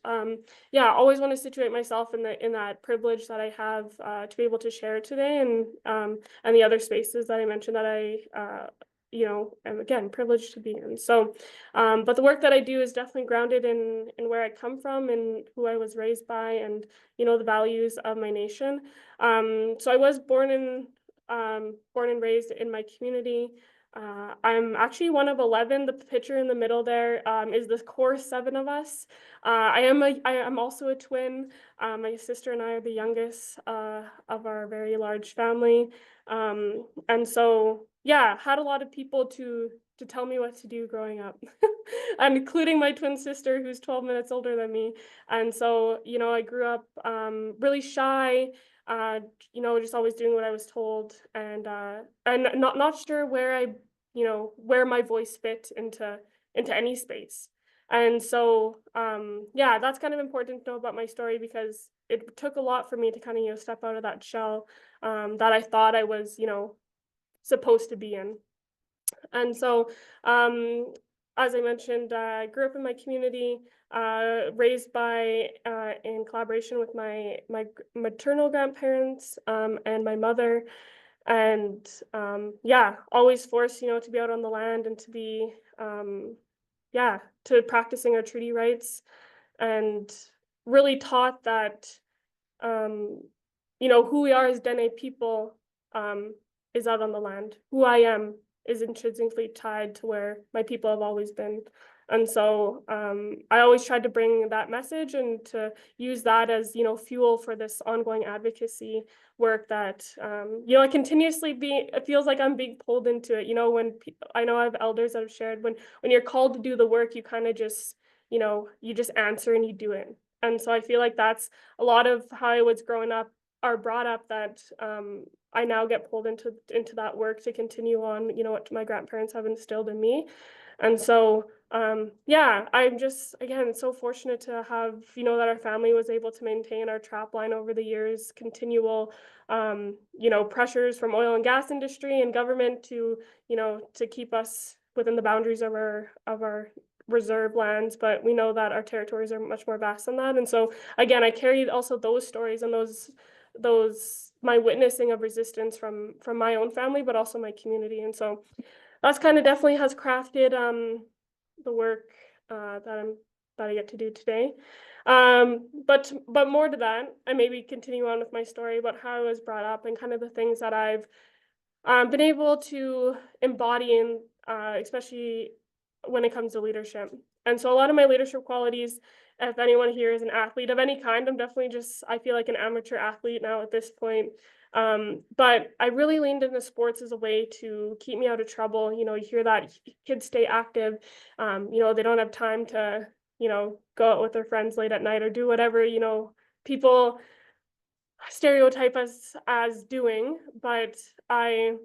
yeah, always want to situate myself in that privilege that I have to be able to share today, and the other spaces that I mentioned that I am again privileged to be in. So, but the work that I do is definitely grounded in where I come from and who I was raised by, and the values of my nation. So I was born and raised in my community. I'm actually one of 11. The picture in the middle there is the core 7 of us. I am also a twin. My sister and I are the youngest of our very large family. And so, yeah, had a lot of people to tell me what to do growing up, and including my twin sister, who's 12 minutes older than me. And so, I grew up really shy, just always doing what I was told, and not sure where my voice fit into any space. And so, yeah, that's kind of important to know about my story, because it took a lot for me to kind of, step out of that shell that I thought I was, supposed to be in. And so, as I mentioned, I grew up in my community, raised in collaboration with my maternal grandparents and my mother, and yeah, always forced, to be out on the land and to be, yeah, to practicing our treaty rights, and really taught that, who we are as Dene people is out on the land. Who I am is intrinsically tied to where my people have always been. And so I always tried to bring that message and to use that as, fuel for this ongoing advocacy work that, I continuously it feels like I'm being pulled into it. When I know I have elders that have shared, when you're called to do the work, you kind of just, you just answer and you do it. And so I feel like that's a lot of how I was growing up or brought up, that I now get pulled into that work to continue on, what my grandparents have instilled in me. And so, yeah, I'm just, again, so fortunate to have, that our family was able to maintain our trap line over the years, continual, pressures from oil and gas industry and government to, to keep us within the boundaries of our reserve lands. But we know that our territories are much more vast than that. And so, again, I carried also those stories and those my witnessing of resistance from my own family, but also my community. And so that's kind of definitely has crafted the work that I get to do today. But more to that, and maybe continue on with my story about how I was brought up and kind of the things that I've been able to embody in, especially when it comes to leadership. And so a lot of my leadership qualities, if anyone here is an athlete of any kind, I'm definitely I feel like an amateur athlete now at this point. But I really leaned into sports as a way to keep me out of trouble. You hear that kids stay active. They don't have time to, go out with their friends late at night or do whatever, people stereotype us as doing. But I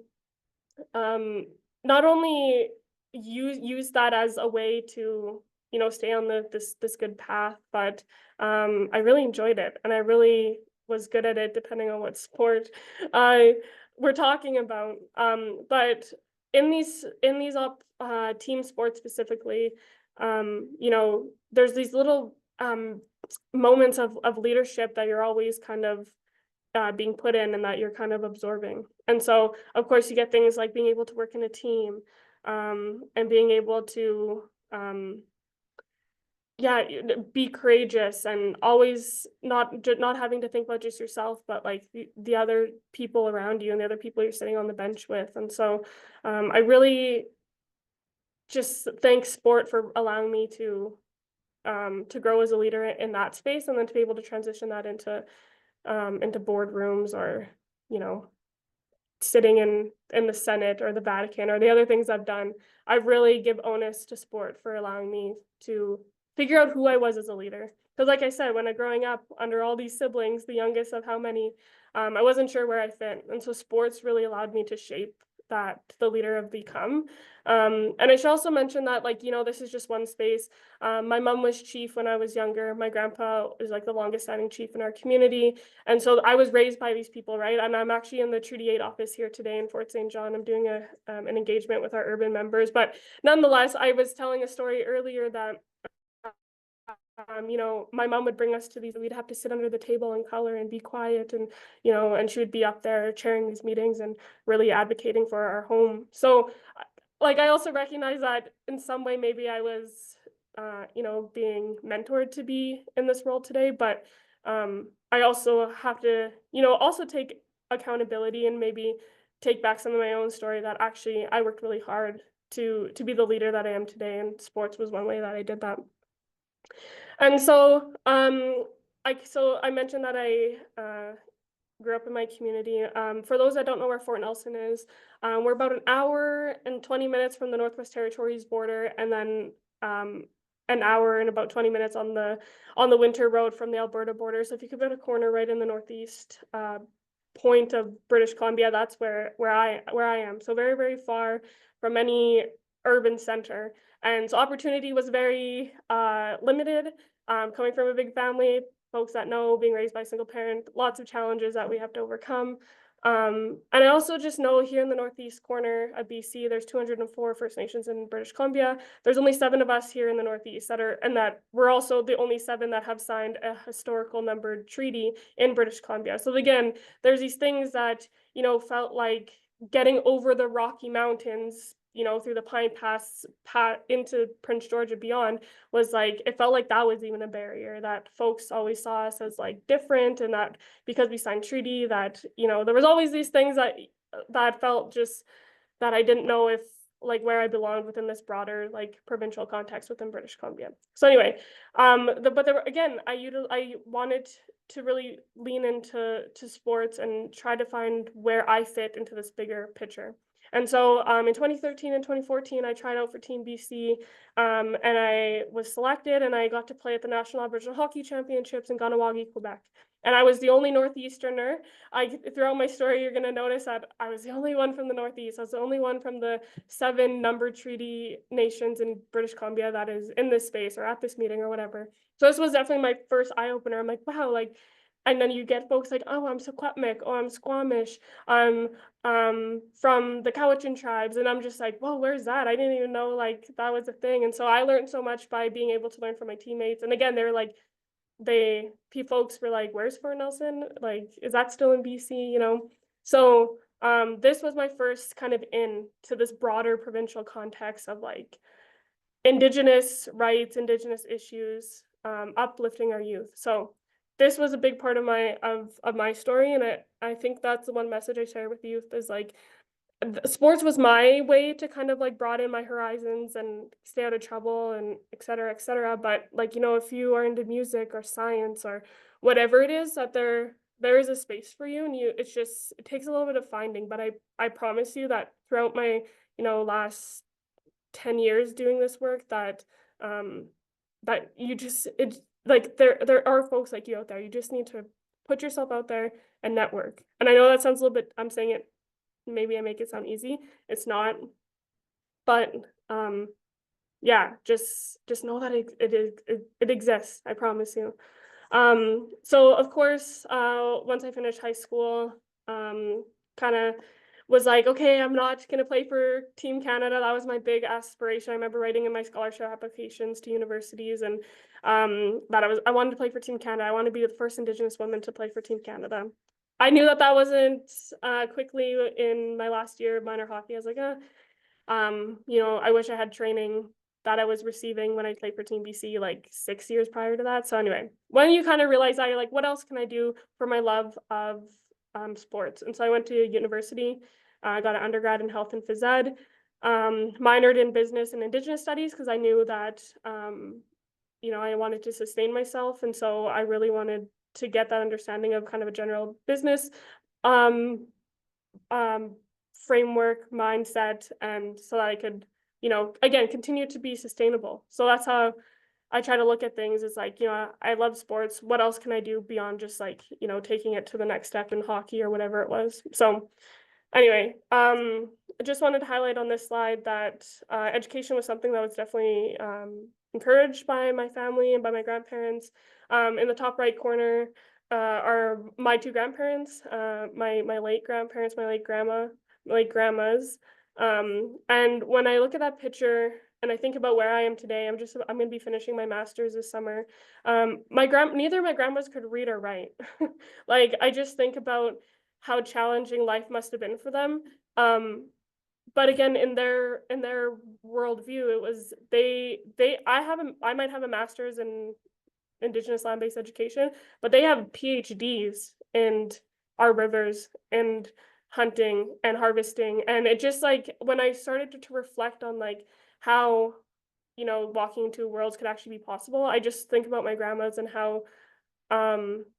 not only use that as a way to stay on this good path, but I really enjoyed it, and I really was good at it, depending on what sport we're talking about. But in these team sports specifically, there's these little moments of leadership that you're always kind of being put in, and that you're kind of absorbing. And so, of course, you get things like being able to work in a team, and being able to, be courageous, and always not having to think about just yourself, but like the other people around you and the other people you're sitting on the bench with. And so, I really just thank sport for allowing me to grow as a leader in that space, and then to be able to transition that into boardrooms, or sitting in the Senate or the Vatican or the other things I've done. I really give onus to sport for allowing me to figure out who I was as a leader. Because like I said, when I growing up under all these siblings, the youngest of how many, I wasn't sure where I fit. And so sports really allowed me to shape the leader I've become. And I should also mention that, this is just one space. My mom was chief when I was younger. My grandpa is like the longest standing chief in our community. And so I was raised by these people, right? And I'm actually in the Treaty 8 office here today in Fort St. John. I'm doing an engagement with our urban members. But nonetheless, I was telling a story earlier that my mom would bring us to these, we'd have to sit under the table and color and be quiet, and and she would be up there chairing these meetings and really advocating for our home. So I also recognize that in some way maybe I was being mentored to be in this role today, but I also have to also take accountability, and maybe take back some of my own story, that actually I worked really hard to be the leader that I am today, and sports was one way that I did that. And so, I mentioned that I grew up in my community. For those that don't know where Fort Nelson is, we're about an hour and 20 minutes from the Northwest Territories border, and then an hour and about 20 minutes on the winter road from the Alberta border. So if you could put a corner right in the northeast point of British Columbia, that's where I am. So very, very far from any urban center. And so opportunity was very limited. Coming from a big family, folks that know, being raised by a single parent, lots of challenges that we have to overcome. And I also just know here in the northeast corner of BC, there's 204 First Nations in British Columbia. There's only 7 of us here in the northeast that we're also the only 7 that have signed a historical numbered treaty in British Columbia. So again, there's these things that, felt like getting over the Rocky Mountains, through the Pine Pass into Prince George and beyond, was like, it felt like that was even a barrier, that folks always saw us as like different, and that because we signed treaty, that there was always these things that felt just that I didn't know if where I belonged within this broader provincial context within British Columbia. So anyway, but there were, again, I wanted to really lean into sports and try to find where I fit into this bigger picture. And so in 2013 and 2014, I tried out for Team BC, and I was selected, and I got to play at the National Aboriginal Hockey Championships in Ganawagi, Quebec. And I was the only Northeasterner. Throughout my story, you're going to notice that I was the only one from the Northeast. I was the only one from the 7 numbered treaty nations in British Columbia that is in this space or at this meeting or whatever. So this was definitely my first eye-opener. I'm like, wow, and then you get folks like, oh, I'm Secwepemc, oh, I'm Squamish, I'm from the Cowichan tribes, and I'm just like, whoa, where's that? I didn't even know that was a thing. And so I learned so much by being able to learn from my teammates. And again, they were like, folks were like, where's Fort Nelson? Is that still in BC? So this was my first kind of into this broader provincial context of Indigenous rights, Indigenous issues, uplifting our youth. So this was a big part of my story, and I think that's the one message I share with youth is sports was my way to kind of broaden my horizons and stay out of trouble and et cetera, et cetera. But if you are into music or science or whatever it is that there is a space for you, and it takes a little bit of finding, but I promise you that throughout my, last 10 years doing this work, that um that you just it like there are folks like you out there. You just need to put yourself out there and network. And I know that sounds a little bit, I'm saying it, maybe I make it sound easy. It's not, but yeah, just know that it exists. I promise you. So of course, once I finished high school, kind of was like, okay, I'm not gonna play for Team Canada. That was my big aspiration. I remember writing in my scholarship applications to universities, and that I wanted to play for Team Canada. I wanted to be the first Indigenous woman to play for Team Canada. I knew that that wasn't quickly in my last year of minor hockey. I was like, I wish I had training that I was receiving when I played for Team BC like 6 years prior to that. So anyway, when you kind of realize that, you're like, what else can I do for my love of sports? And so I went to university. I got an undergrad in health and phys ed, minored in business and Indigenous studies because I knew that I wanted to sustain myself, and so I really wanted to get that understanding of kind of a general business um, um, framework mindset, and so that I could, again, continue to be sustainable. So that's how I try to look at things, is like, I love sports. What else can I do beyond just like, taking it to the next step in hockey or whatever it was? So anyway, I just wanted to highlight on this slide that education was something that was definitely encouraged by my family and by my grandparents. In the top right corner are my two grandparents, my late grandparents, my late grandmas. And when I look at that picture and I think about where I am today, I'm going to be finishing my master's this summer. Neither of my grandmas could read or write. Like, I just think about how challenging life must have been for them. But again, in their worldview, it was I might have a master's in Indigenous land-based education, but they have PhDs in our rivers and hunting and harvesting. And it just, like, when I started to reflect on like how walking into worlds could actually be possible, I just think about my grandmas and how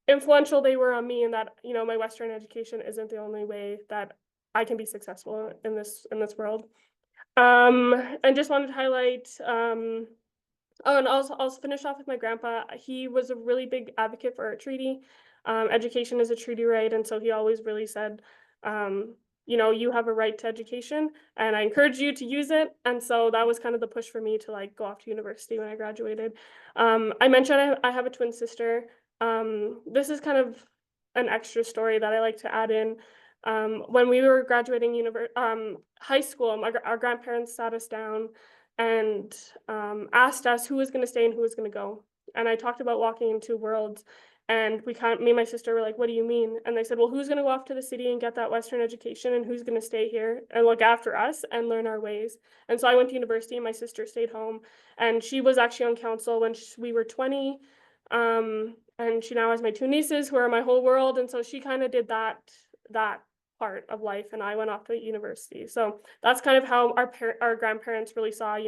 influential they were on me, and that my Western education isn't the only way that I can be successful in this world. And just wanted to highlight oh, and I'll finish off with my grandpa. He was a really big advocate for our treaty. Education is a treaty right, and so he always really said, you have a right to education, and I encourage you to use it. And so that was kind of the push for me to like go off to university when I graduated. I mentioned I have a twin sister. This is kind of an extra story that I like to add in. When we were graduating high school, our grandparents sat us down and asked us who was going to stay and who was going to go. And I talked about walking into worlds, and me and my sister were like, "What do you mean?" And they said, "Well, who's going to go off to the city and get that Western education, and who's going to stay here and look after us and learn our ways?" And so I went to university, and my sister stayed home, and she was actually on council when we were 20. And she now has my two nieces who are my whole world, and so she kind of did that part of life, and I went off to university. So that's kind of how our grandparents really saw,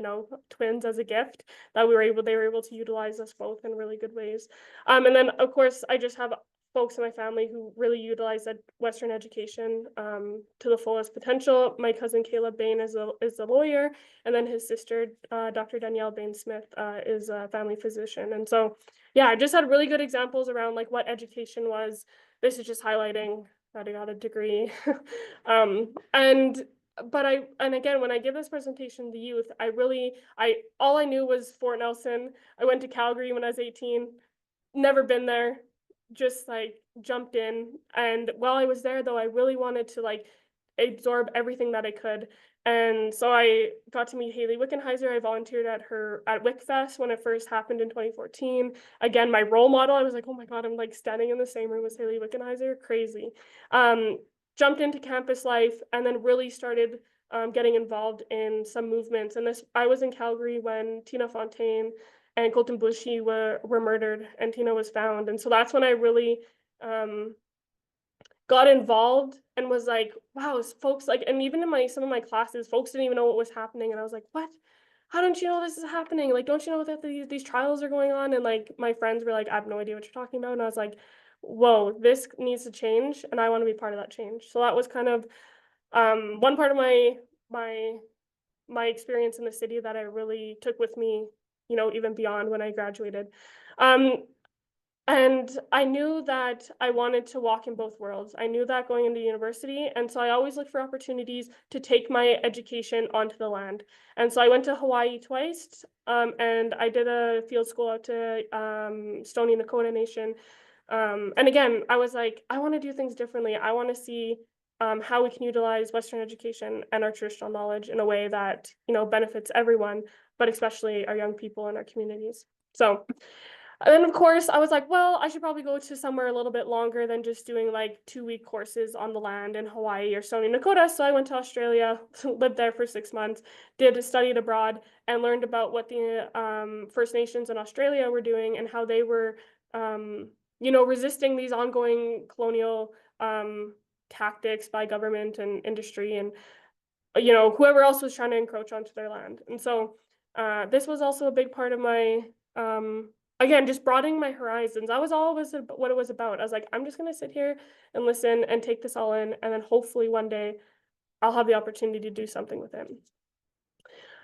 twins as a gift, that they were able to utilize us both in really good ways. And then of course I just have folks in my family who really utilize that Western education to the fullest potential. My cousin Caleb Behn is a lawyer, and then his sister, Dr. Danielle Behn-Smith, is a family physician. And so, yeah, I just had really good examples around like what education was. This is just highlighting that I got a degree. And again, when I give this presentation to youth, all I knew was Fort Nelson. I went to Calgary when I was 18, never been there, just like jumped in. And while I was there though, I really wanted to like absorb everything that I could. And so I got to meet Haley Wickenheiser. I volunteered at WickFest when it first happened in 2014. Again, my role model, I was like, oh my God, I'm like standing in the same room as Haley Wickenheiser, crazy. Jumped into campus life, and then really started getting involved in some movements. And I was in Calgary when Tina Fontaine and Colton Bushy were murdered, and Tina was found. And so that's when I really got involved and was like, wow, folks, like, and even in some of my classes, folks didn't even know what was happening. And I was like, what? How don't you know this is happening? Like, don't you know that these trials are going on? And like, my friends were like, I have no idea what you're talking about. And I was like, whoa, this needs to change, and I want to be part of that change. So that was kind of one part of my experience in the city that I really took with me, you know, even beyond when I graduated. And I knew that I wanted to walk in both worlds. I knew that going into university, and so I always looked for opportunities to take my education onto the land. And so I went to Hawaii twice, and I did a field school out to Stoney Nakoda Nation. And again, I was like, I want to do things differently. I want to see how we can utilize Western education and our traditional knowledge in a way that, you know, benefits everyone, but especially our young people in our communities. So and then of course I was like, well, I should probably go to somewhere a little bit longer than just doing like 2-week courses on the land in Hawaii or Stoney Nakoda. So I went to Australia, lived there for 6 months, studied abroad, and learned about what the First Nations in Australia were doing and how they were, you know, resisting these ongoing colonial tactics by government and industry and, you know, whoever else was trying to encroach onto their land. And so this was also a big part of my again, just broadening my horizons. That was always what it was about. I was like, I'm just going to sit here and listen and take this all in, and then hopefully one day I'll have the opportunity to do something with it.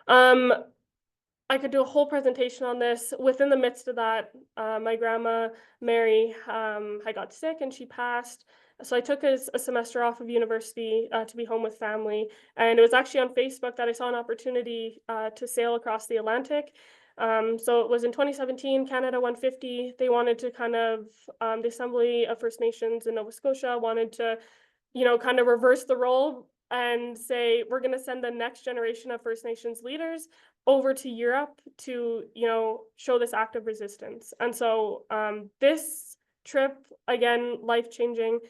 I could do a whole presentation on this. Within the midst of that, my grandma, Mary, I got sick and she passed. So I took a semester off of university to be home with family. And it was actually on Facebook that I saw an opportunity to sail across the Atlantic. So it was in 2017, Canada 150. They wanted to kind of, the Assembly of First Nations in Nova Scotia wanted to, you know, kind of reverse the role and say, we're going to send the next generation of First Nations leaders over to Europe to, you know, show this act of resistance. And so this trip, again, life-changing,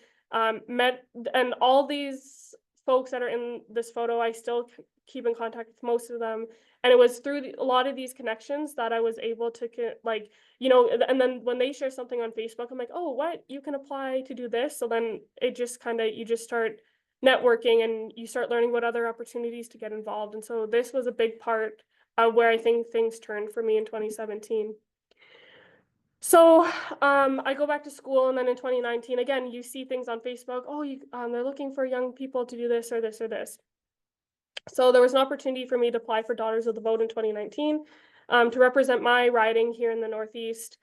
met, and all these folks that are in this photo, I still keep in contact with most of them. And it was through a lot of these connections that I was able to, like, you know, and then when they share something on Facebook, I'm like, oh, what? You can apply to do this. So then it just kind of, you just start networking and you start learning what other opportunities to get involved. And so this was a big part of where I think things turned for me in 2017. So I go back to school, and then in 2019, again, you see things on Facebook. Oh, they're looking for young people to do this or this or this. So there was an opportunity for me to apply for Daughters of the Vote in 2019 to represent my riding here in the Northeast.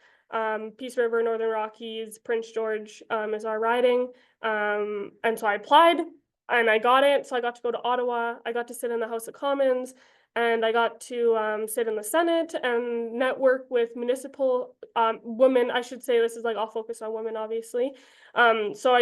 Peace River, Northern Rockies, Prince George is our riding. And so I applied and I got it. So I got to go to Ottawa. I got to sit in the House of Commons, and I got to sit in the Senate and network with municipal women. I should say this is like all focused on women, obviously. So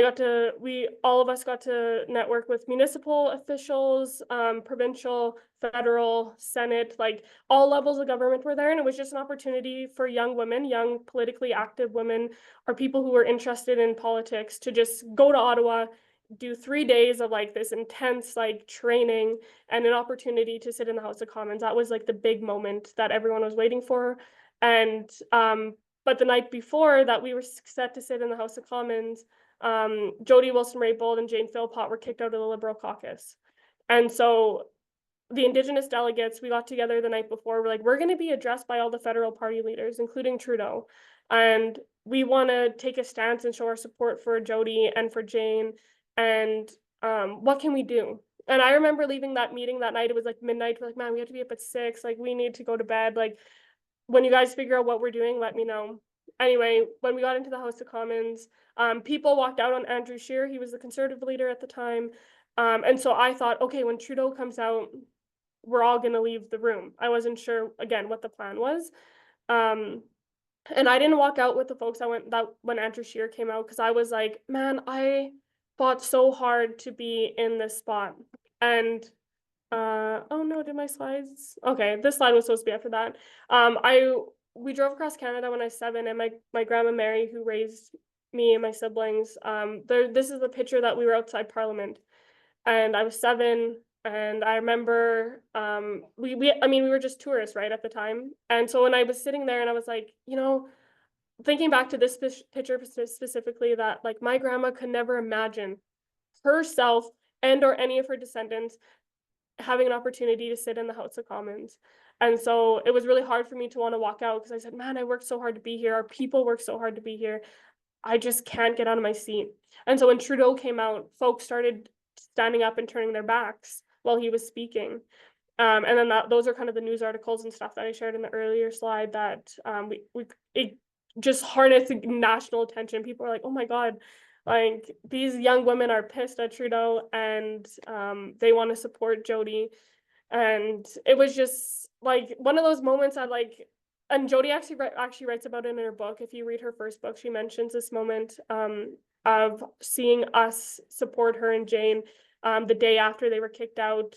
all of us got to network with municipal officials, provincial, federal, Senate, like all levels of government were there. And it was just an opportunity for young women, young politically active women, or people who were interested in politics to just go to Ottawa, do 3 days of like this intense like training and an opportunity to sit in the House of Commons. That was like the big moment that everyone was waiting for. And but the night before that we were set to sit in the House of Commons, Jody Wilson-Raybould and Jane Philpott were kicked out of the Liberal caucus. And so the Indigenous delegates, we got together the night before. We're like, we're going to be addressed by all the federal party leaders, including Trudeau. And we want to take a stance and show our support for Jody and for Jane. And what can we do? And I remember leaving that meeting that night. It was like midnight. We're like, man, we have to be up at 6. Like, we need to go to bed. Like, when you guys figure out what we're doing, let me know. Anyway, when we got into the House of Commons, people walked out on Andrew Scheer. He was the Conservative leader at the time. And so I thought, okay, when Trudeau comes out, we're all going to leave the room. I wasn't sure, again, what the plan was. And I didn't walk out with the folks when Andrew Scheer came out, because I was like, man, I fought so hard to be in this spot. And oh no, did my slides? Okay, this slide was supposed to be after that. We drove across Canada when I was 7, and my grandma Mary, who raised me and my siblings, this is the picture that we were outside Parliament, and I was 7. And I remember, we were just tourists, right, at the time. And so when I was sitting there and I was like, you know, thinking back to this picture specifically, that like my grandma could never imagine herself and or any of her descendants having an opportunity to sit in the House of Commons. And so it was really hard for me to want to walk out, because I said, man, I worked so hard to be here. Our people worked so hard to be here. I just can't get out of my seat. And so when Trudeau came out, folks started standing up and turning their backs while he was speaking. And then those are kind of the news articles and stuff that I shared in the earlier slide that it just harnessed national attention. People are like, oh my God, like these young women are pissed at Trudeau and they want to support Jody. And it was just like one of those moments I like, and Jody actually writes about it in her book. If you read her first book, she mentions this moment of seeing us support her and Jane the day after they were kicked out.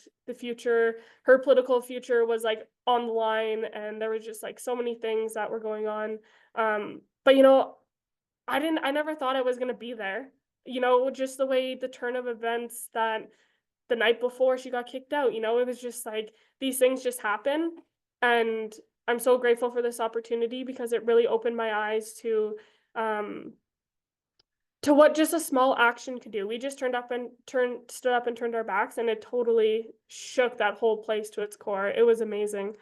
Her political future was like on the line, and there was just like so many things that were going on. But you know, I never thought I was gonna be there. You know, just the way the turn of events that the night before she got kicked out, you know, it was just like these things just happen. And I'm so grateful for this opportunity because it really opened my eyes to what just a small action could do. We just stood up and turned our backs, and it totally shook that whole place to its core. It was amazing.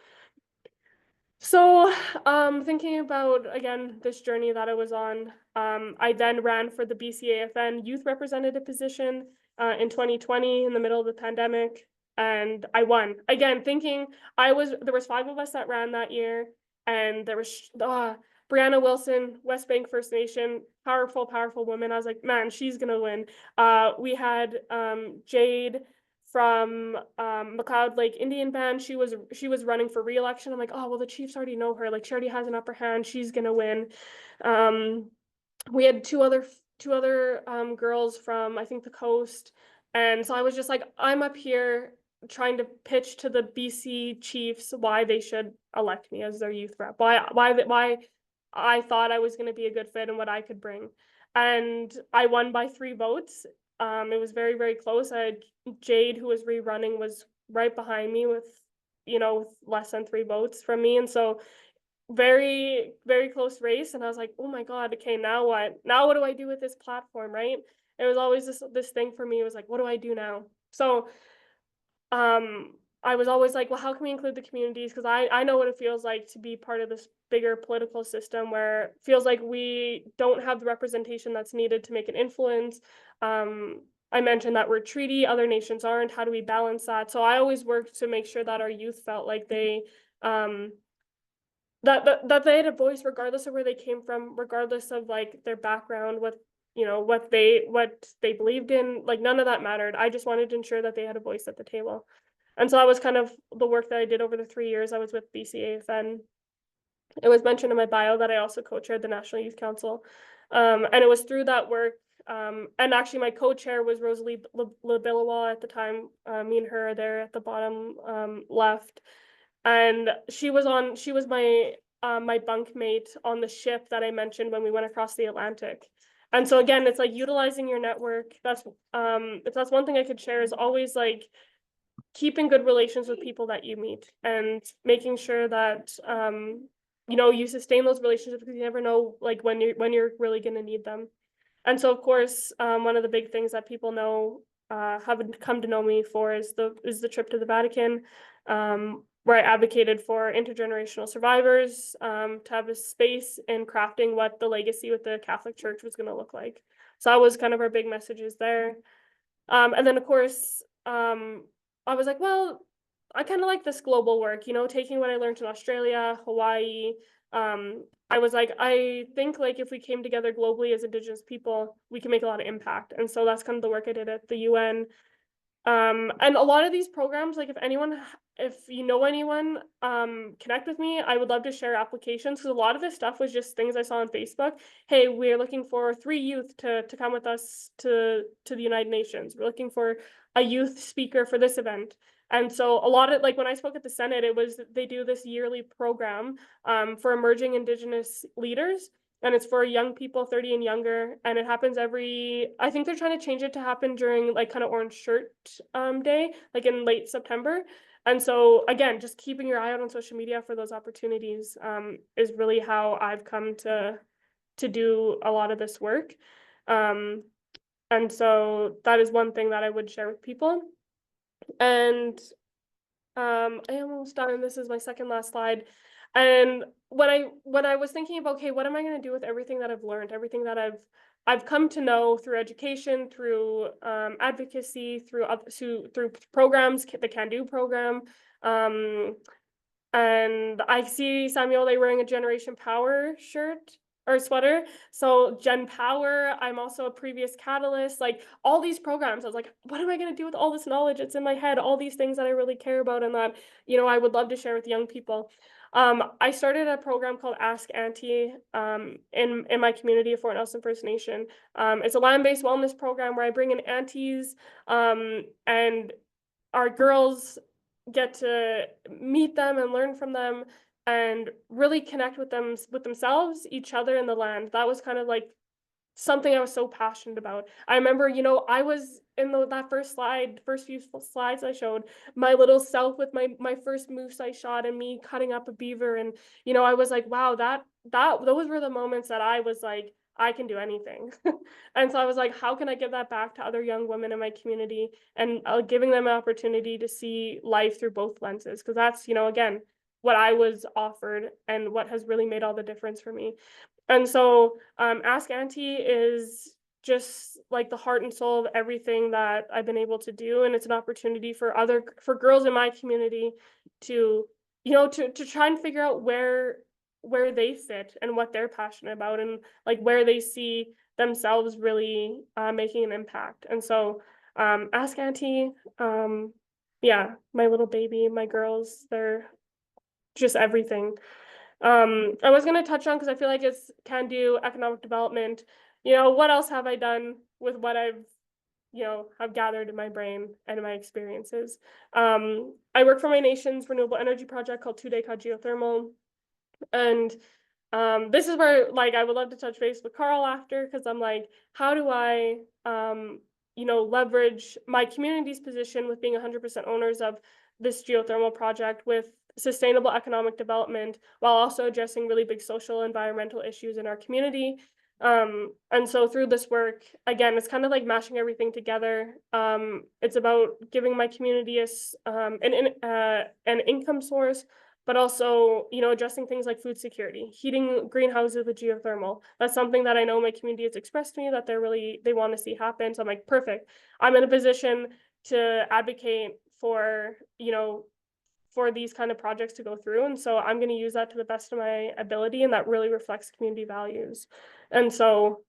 So, thinking about, again, this journey that I was on, I then ran for the BCAFN youth representative position in 2020 in the middle of the pandemic, and I won. Again, thinking there was 5 of us that ran that year, and there was Brianna Wilson, West Bank First Nation, powerful, powerful woman. I was like, man, she's gonna win. We had Jade from McLeod Lake Indian Band. She was running for re-election. I'm like, oh well, the Chiefs already know her. Like she already has an upper hand. She's gonna win. We had two other girls from I think the coast, and so I was just like, I'm up here trying to pitch to the BC Chiefs why they should elect me as their youth rep. Why I thought I was going to be a good fit and what I could bring. And I won by 3 votes. It was very, very close. Jade, who was rerunning, was right behind me with less than 3 votes from me. And so very, very close race. And I was like, oh my God, okay, now what? Now what do I do with this platform, right? It was always this thing for me. It was like, what do I do now? So I was always like, well, how can we include the communities? Because I know what it feels like to be part of this bigger political system where it feels like we don't have the representation that's needed to make an influence. I mentioned that we're treaty, other nations aren't. How do we balance that? So I always worked to make sure that our youth felt like they that they had a voice regardless of where they came from, regardless of like their background, what they believed in. Like none of that mattered. I just wanted to ensure that they had a voice at the table. And so that was kind of the work that I did over the 3 years I was with BCAFN. It was mentioned in my bio that I also co-chaired the National Youth Council. And it was through that work. And actually my co-chair was Rosalie Labillawa at the time. Me and her are there at the bottom left. And she was my my bunkmate on the ship that I mentioned when we went across the Atlantic. And so again, it's like utilizing your network. That's if that's one thing I could share is always like keeping good relations with people that you meet and making sure that you sustain those relationships because you never know like when you're really going to need them. And so of course one of the big things that people know have come to know me for is the trip to the Vatican, where I advocated for intergenerational survivors to have a space in crafting what the legacy with the Catholic Church was going to look like. So that was kind of our big messages there. And then of course I was like, well, I kind of like this global work, taking what I learned in Australia, Hawaii. I was like, I think like if we came together globally as Indigenous people, we can make a lot of impact. And so that's kind of the work I did at the UN. And a lot of these programs, like if you know anyone, connect with me. I would love to share applications because a lot of this stuff was just things I saw on Facebook. Hey, we're looking for 3 youth to come with us to the United Nations. We're looking for a youth speaker for this event. And so a lot of like when I spoke at the Senate, they do this yearly program for emerging Indigenous leaders. And it's for young people 30 and younger, and it happens I think they're trying to change it to happen during like kind of Orange Shirt Day, like in late September. And so again, just keeping your eye out on social media for those opportunities is really how I've come to do a lot of this work. And so that is one thing that I would share with people. And I am almost done, and this is my second last slide. And when I was thinking about, okay, what am I going to do with everything that I've learned, everything that I've come to know through education, through advocacy, through programs, the Can Do program, and I see Samuel wearing a Generation Power shirt or sweater. So Gen Power, I'm also a previous catalyst, like all these programs. I was like, what am I going to do with all this knowledge that's in my head, all these things that I really care about and that, I would love to share with young people. I started a program called Ask Auntie in my community of Fort Nelson First Nation. It's a land-based wellness program where I bring in aunties and our girls get to meet them and learn from them and really connect with themselves, each other, and the land. That was kind of like something I was so passionate about. I remember, I was in that first few slides I showed, my little self with my first moose I shot and me cutting up a beaver. And, I was like, wow, those were the moments that I was like, I can do anything. And so I was like, how can I give that back to other young women in my community and giving them an opportunity to see life through both lenses? Because that's, again, what I was offered and what has really made all the difference for me. And so Ask Auntie is just like the heart and soul of everything that I've been able to do. And it's an opportunity for girls in my community to, to try and figure out where they fit and what they're passionate about and like where they see themselves really making an impact. And so Ask Auntie, yeah, my little baby, my girls, they're just everything. I was going to touch on, because I feel like it's Can Do, economic development. What else have I done with what I've gathered in my brain and in my experiences? I work for my nation's renewable energy project called 2 Day Geothermal. And this is where like I would love to touch base with Carl after, because I'm like, how do I leverage my community's position with being 100% owners of this geothermal project with sustainable economic development while also addressing really big social environmental issues in our community. And so through this work, again, it's kind of like mashing everything together. It's about giving my community an income source, but also, addressing things like food security, heating greenhouses with geothermal. That's something that I know my community has expressed to me that they want to see happen. So I'm like, perfect. I'm in a position to advocate for, for these kind of projects to go through. And so I'm going to use that to the best of my ability. And that really reflects community values. And so,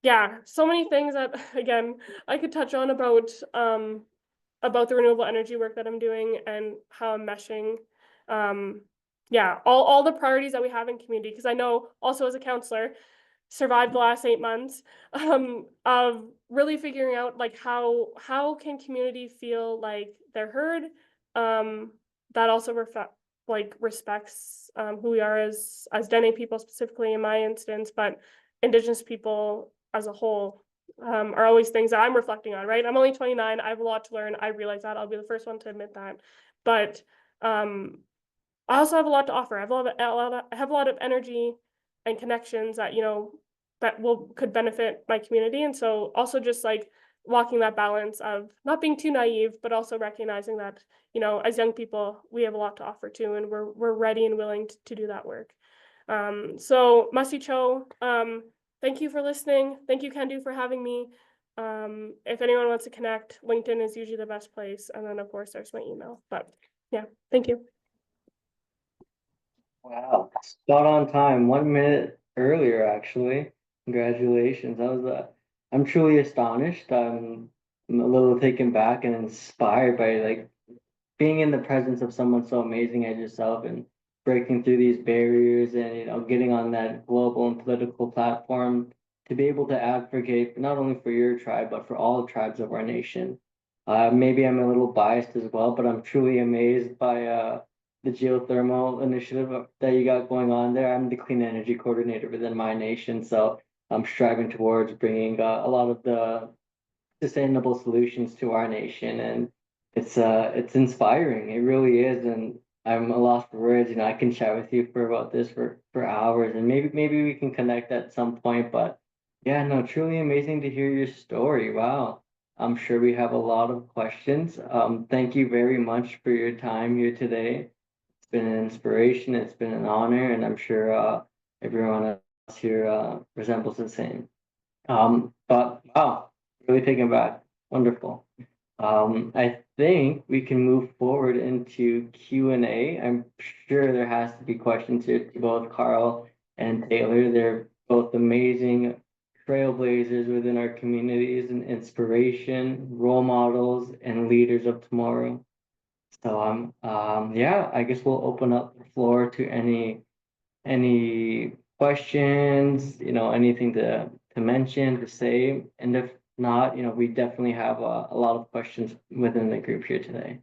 yeah, so many things that, again, I could touch on about the renewable energy work that I'm doing and how I'm meshing, yeah, all the priorities that we have in community. Because I know also as a counselor, survived the last 8 months of really figuring out like how can community feel like they're heard, that also respects who we are as Dene people, specifically in my instance, but Indigenous people as a whole. Are always things that I'm reflecting on, right? I'm only 29. I have a lot to learn. I realize that. I'll be the first one to admit that. But I also have a lot to offer. I have a lot of energy and connections that, that could benefit my community. And so also just like walking that balance of not being too naive, but also recognizing that, as young people, we have a lot to offer too, and we're ready and willing to do that work. So Masi Cho, thank you for listening. Thank you, Can Do, for having me. If anyone wants to connect, LinkedIn is usually the best place. And then, of course, there's my email. But yeah, thank you. Wow, spot on time. 1 minute earlier, actually. Congratulations. I'm truly astonished. I'm a little taken back and inspired by like being in the presence of someone so amazing as yourself and breaking through these barriers and getting on that global and political platform to be able to advocate not only for your tribe but for all the tribes of our nation. Maybe I'm a little biased as well, but I'm truly amazed by the geothermal initiative that you got going on there. I'm the clean energy coordinator within my nation, so I'm striving towards bringing a lot of the sustainable solutions to our nation, and it's inspiring. It really is, and I'm a loss for words. I can chat with you for about this for hours, and maybe we can connect at some point. But yeah, no, truly amazing to hear your story. Wow. I'm sure we have a lot of questions. Thank you very much for your time here today. been an inspiration. It's been an honor, and I'm sure everyone else here resembles the same. But wow, really taken back. Wonderful. I think we can move forward into Q&A. I'm sure there has to be questions here to both Carl and Taylor. They're both amazing trailblazers within our communities and inspiration, role models, and leaders of tomorrow. So yeah, I guess we'll open up the floor to any questions, anything to mention, to say, and if not, we definitely have a lot of questions within the group here today.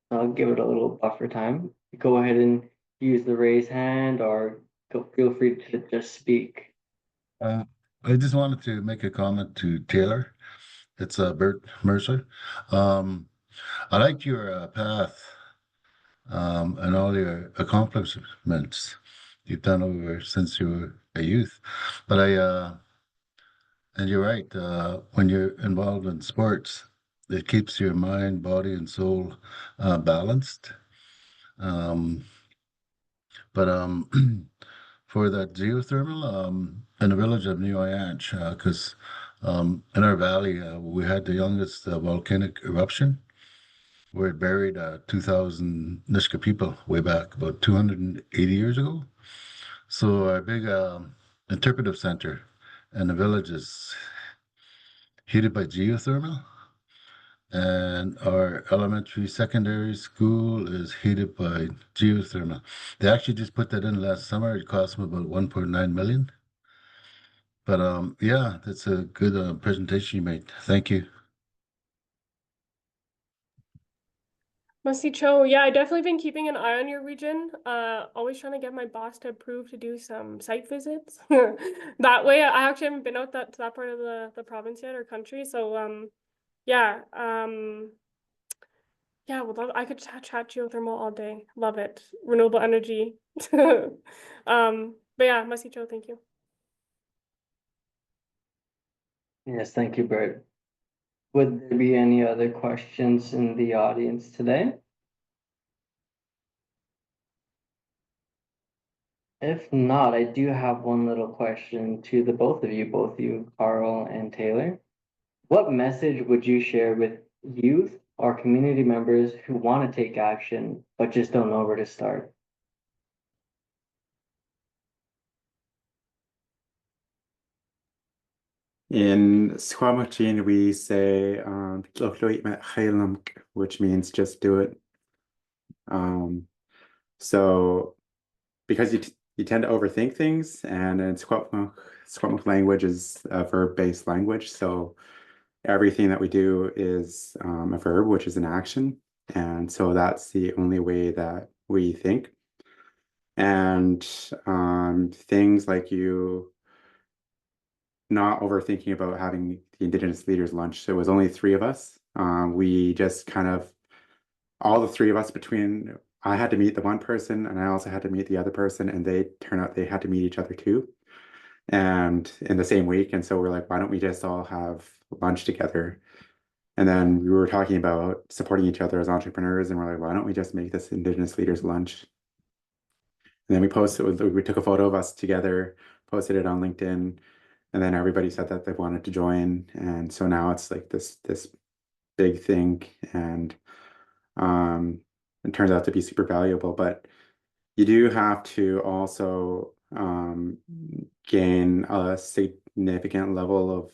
So I'll give it a little buffer time. Go ahead and use the raise hand or feel free to just speak. I just wanted to make a comment to Taylor. It's Bert Mercer. I like your path and all your accomplishments you've done over since you were a youth. But and you're right, when you're involved in sports, it keeps your mind, body, and soul balanced. Um, but for that geothermal in the village of New Ianch, because in our valley, we had the youngest volcanic eruption where it buried 2,000 Nisga'a people way back about 280 years ago. So our big interpretive center in the village is heated by geothermal, and our elementary secondary school is heated by geothermal. They actually just put that in last summer. It cost them about 1.9 million. But yeah, that's a good presentation you made. Thank you. Musty Cho, yeah, I definitely been keeping an eye on your region. Always trying to get my boss to approve to do some site visits. That way, I actually haven't been out to that part of the province yet or country. So yeah, yeah, well, I could chat geothermal all day. Love it. Renewable energy. But yeah, Musty Cho, thank you. Yes, thank you, Bert. Would there be any other questions in the audience today? If not, I do have one little question to the both of you, Carl and Taylor. What message would you share with youth or community members who want to take action but just don't know where to start? In Squamish, we say which means just do it. So because you tend to overthink things, and in Squamish language is a verb-based language, so everything that we do is a verb, which is an action, and so that's the only way that we think. And things like you not overthinking about having the Indigenous leaders lunch. So it was only 3 of us. We just kind of, all the 3 of us I had to meet the one person and I also had to meet the other person, and they turn out they had to meet each other too. And in the same week. And so we're like, why don't we just all have lunch together? And then we were talking about supporting each other as entrepreneurs, and we're like, why don't we just make this Indigenous leaders lunch? And then we took a photo of us together, posted it on LinkedIn, and then everybody said that they wanted to join. And so now it's like this big thing, and it turns out to be super valuable. But you do have to also gain a significant level of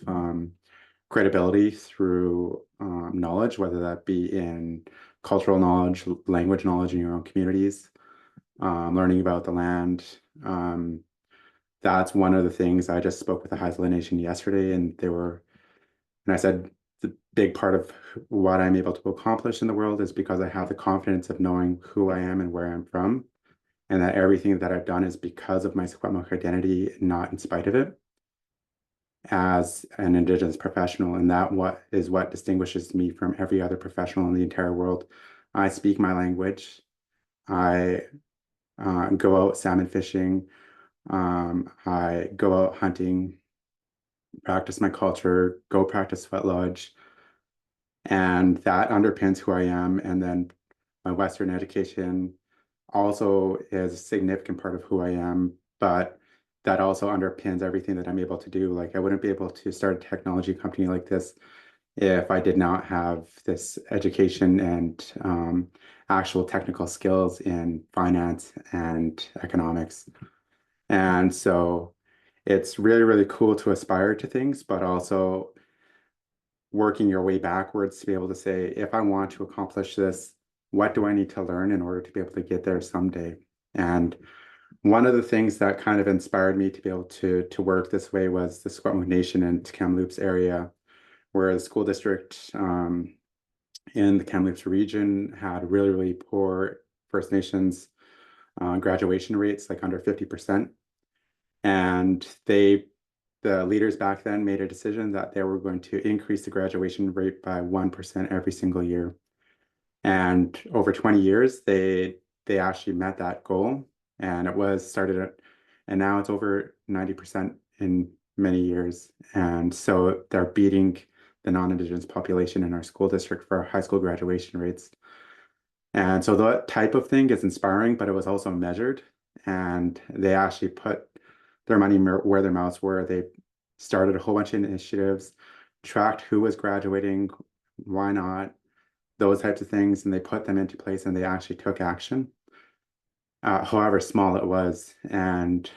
credibility through knowledge, whether that be in cultural knowledge, language knowledge in your own communities, learning about the land. That's one of the things. I just spoke with the Haisla Nation yesterday, and I said the big part of what I'm able to accomplish in the world is because I have the confidence of knowing who I am and where I'm from, and that everything that I've done is because of my Secwepemc identity, not in spite of it, as an Indigenous professional. And what distinguishes me from every other professional in the entire world. I speak my language. I go out salmon fishing. I go out hunting, practice my culture, go practice sweat lodge, and that underpins who I am. And then My Western education also is a significant part of who I am, but that also underpins everything that I'm able to do. Like I wouldn't be able to start a technology company like this if I did not have this education and actual technical skills in finance and economics. And so it's really, really cool to aspire to things, but also working your way backwards to be able to say, if I want to accomplish this, what do I need to learn in order to be able to get there someday? And one of the things that kind of inspired me to be able to work this way was the Squamish Nation and Kamloops area, where the school district in the Kamloops region had really, really poor First Nations graduation rates, like under 50%. And the leaders back then made a decision that they were going to increase the graduation rate by 1% every single year. And over 20 years, they actually met that goal. And it was started at, and now it's over 90% in many years. And so they're beating the non-Indigenous population in our school district for high school graduation rates. And so that type of thing is inspiring, but it was also measured. And they actually put their money where their mouths were. They started a whole bunch of initiatives, tracked who was graduating, why not, those types of things, and they put them into place and they actually took action, however small it was. And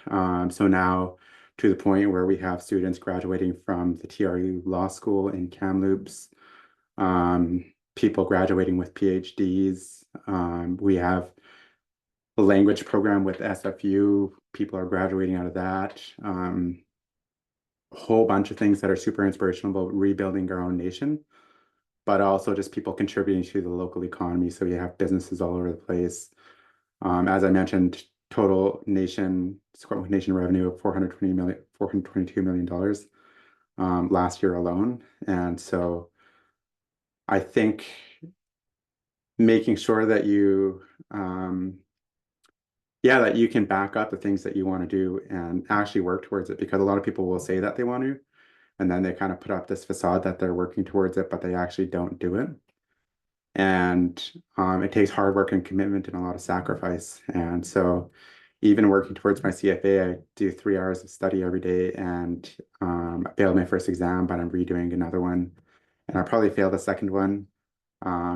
so now to the point where we have students graduating from the TRU Law School in Kamloops, people graduating with PhDs. We have a language program with SFU. People are graduating out of that. A whole bunch of things that are super inspirational about rebuilding our own nation, but also just people contributing to the local economy. So you have businesses all over the place. As I mentioned, total nation, Squamish Nation revenue of $422 million last year alone. And so I think making sure that you, that you can back up the things that you want to do and actually work towards it, because a lot of people will say that they want to, and then they kind of put up this facade that they're working towards it, but they actually don't do it. And it takes hard work and commitment and a lot of sacrifice. And so even working towards my CFA, I do 3 hours of study every day, and I failed my first exam, but I'm redoing another one. And I probably failed the second one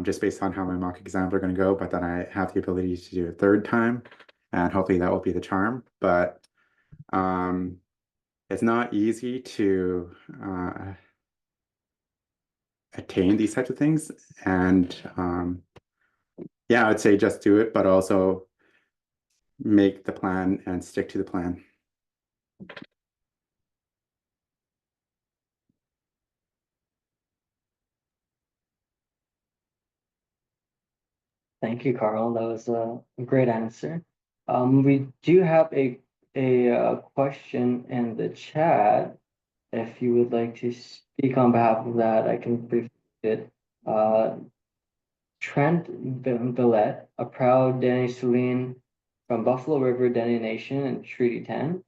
just based on how my mock exams are going to go. But then I have the ability to do a third time, and hopefully that will be the charm. But it's not easy to attain these types of things. And I'd say just do it, but also make the plan and stick to the plan. Thank you, Carl. That was a great answer. We do have a question in the chat. If you would like to speak on behalf of that, I can briefly read it. Trent Villette, a proud Dene from Buffalo River Dene Nation and Treaty 10,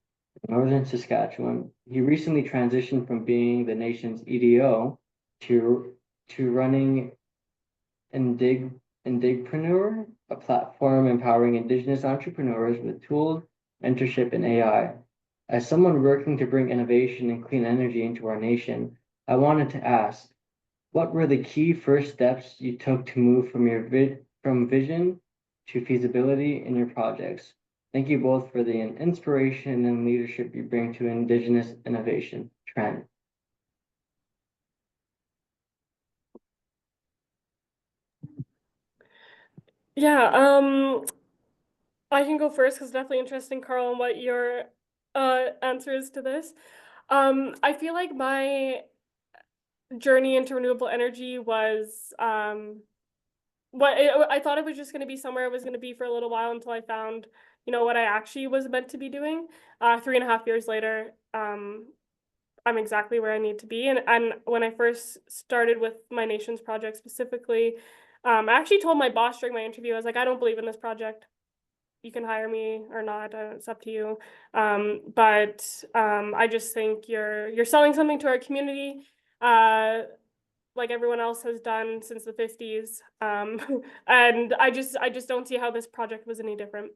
northern Saskatchewan. He recently transitioned from being the nation's EDO to running Indigpreneur, a platform empowering Indigenous entrepreneurs with tools, mentorship, and AI. As someone working to bring innovation and clean energy into our nation, I wanted to ask, what were the key first steps you took to move from vision to feasibility in your projects? Thank you both for the inspiration and leadership you bring to Indigenous innovation. Trent. Yeah, I can go first because it's definitely interesting, Carl, and what your answer is to this. I feel like my journey into renewable energy was I thought it was just going to be somewhere I was going to be for a little while until I found, what I actually was meant to be doing. 3.5 years later, I'm exactly where I need to be. And when I first started with my nation's project specifically, I actually told my boss during my interview, I was like, I don't believe in this project. You can hire me or not, it's up to you. But I just think you're selling something to our community like everyone else has done since the 50s. And I just don't see how this project was any different.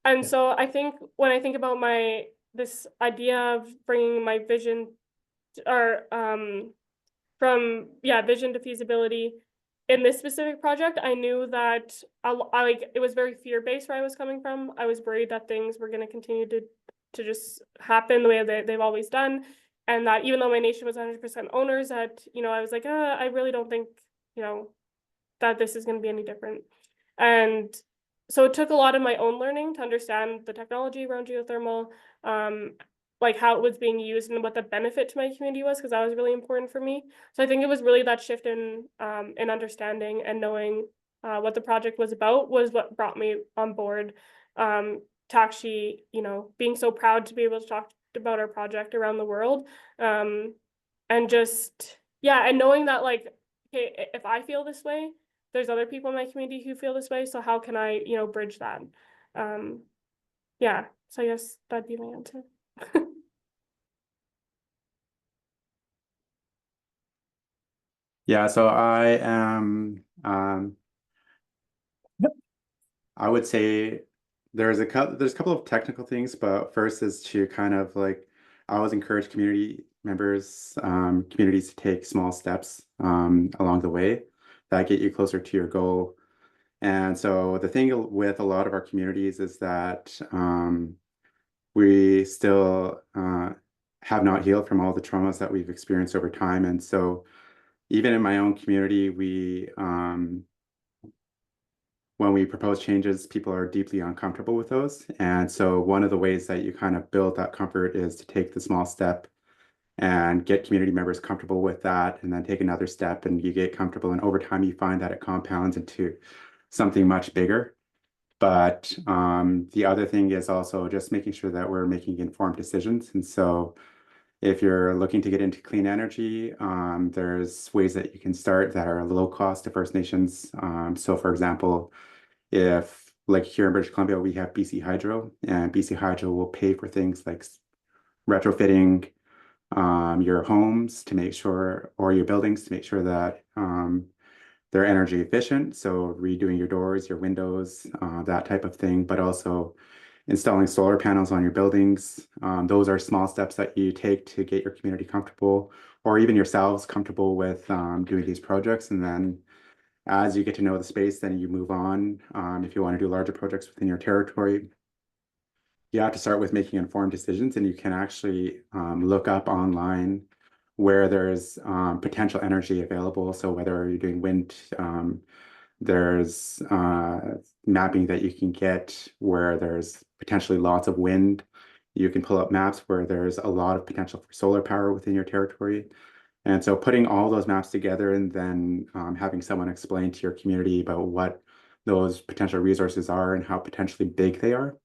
And Yeah. so I think when I think about this idea of bringing my vision or from vision to feasibility in this specific project, I knew that I like it was very fear-based where I was coming from. I was worried that things were going to continue to just happen the way that they've always done, and that even though my nation was 100% owners, that I was like, I really don't think you know that this is going to be any different. And so it took a lot of my own learning to understand the technology around geothermal, um, like how it was being used and what the benefit to my community was, because that was really important for me. So I think it was really that shift in understanding and knowing what the project was about was what brought me on board, to actually, being so proud to be able to talk about our project around the world. And just, yeah, and knowing that, like, okay, if I feel this way, there's other people in my community who feel this way. So how can I, bridge that? Yeah. So I guess that'd be my answer. Yeah, so I am, I would say there's a couple of technical things, but first is to kind of like, I always encourage community members, communities to take small steps along the way that get you closer to your goal. And so the thing with a lot of our communities is that we still have not healed from all the traumas that we've experienced over time. And so even in my own community, when we propose changes, people are deeply uncomfortable with those. And so one of the ways that you kind of build that comfort is to take the small step and get community members comfortable with that, and then take another step and you get comfortable. And over time, you find that it compounds into something much bigger. But the other thing is also just making sure that we're making informed decisions. And so if you're looking to get into clean energy, there's ways that you can start that are low cost to First Nations. So for example, if like here in British Columbia, we have BC Hydro, and BC Hydro will pay for things like retrofitting your homes to make sure, or your buildings to make sure that they're energy efficient. So redoing your doors, your windows, that type of thing, but also installing solar panels on your buildings. Those are small steps that you take to get your community comfortable, or even yourselves comfortable with doing these projects. And then as you get to know the space, then you move on. If you want to do larger projects within your territory, you have to start with making informed decisions, and you can actually look up online where there's potential energy available. So whether you're doing wind, there's mapping that you can get where there's potentially lots of wind. You can pull up maps where there's a lot of potential for solar power within your territory. And so putting all those maps together and then having someone explain to your community about what those potential resources are and how potentially big they are.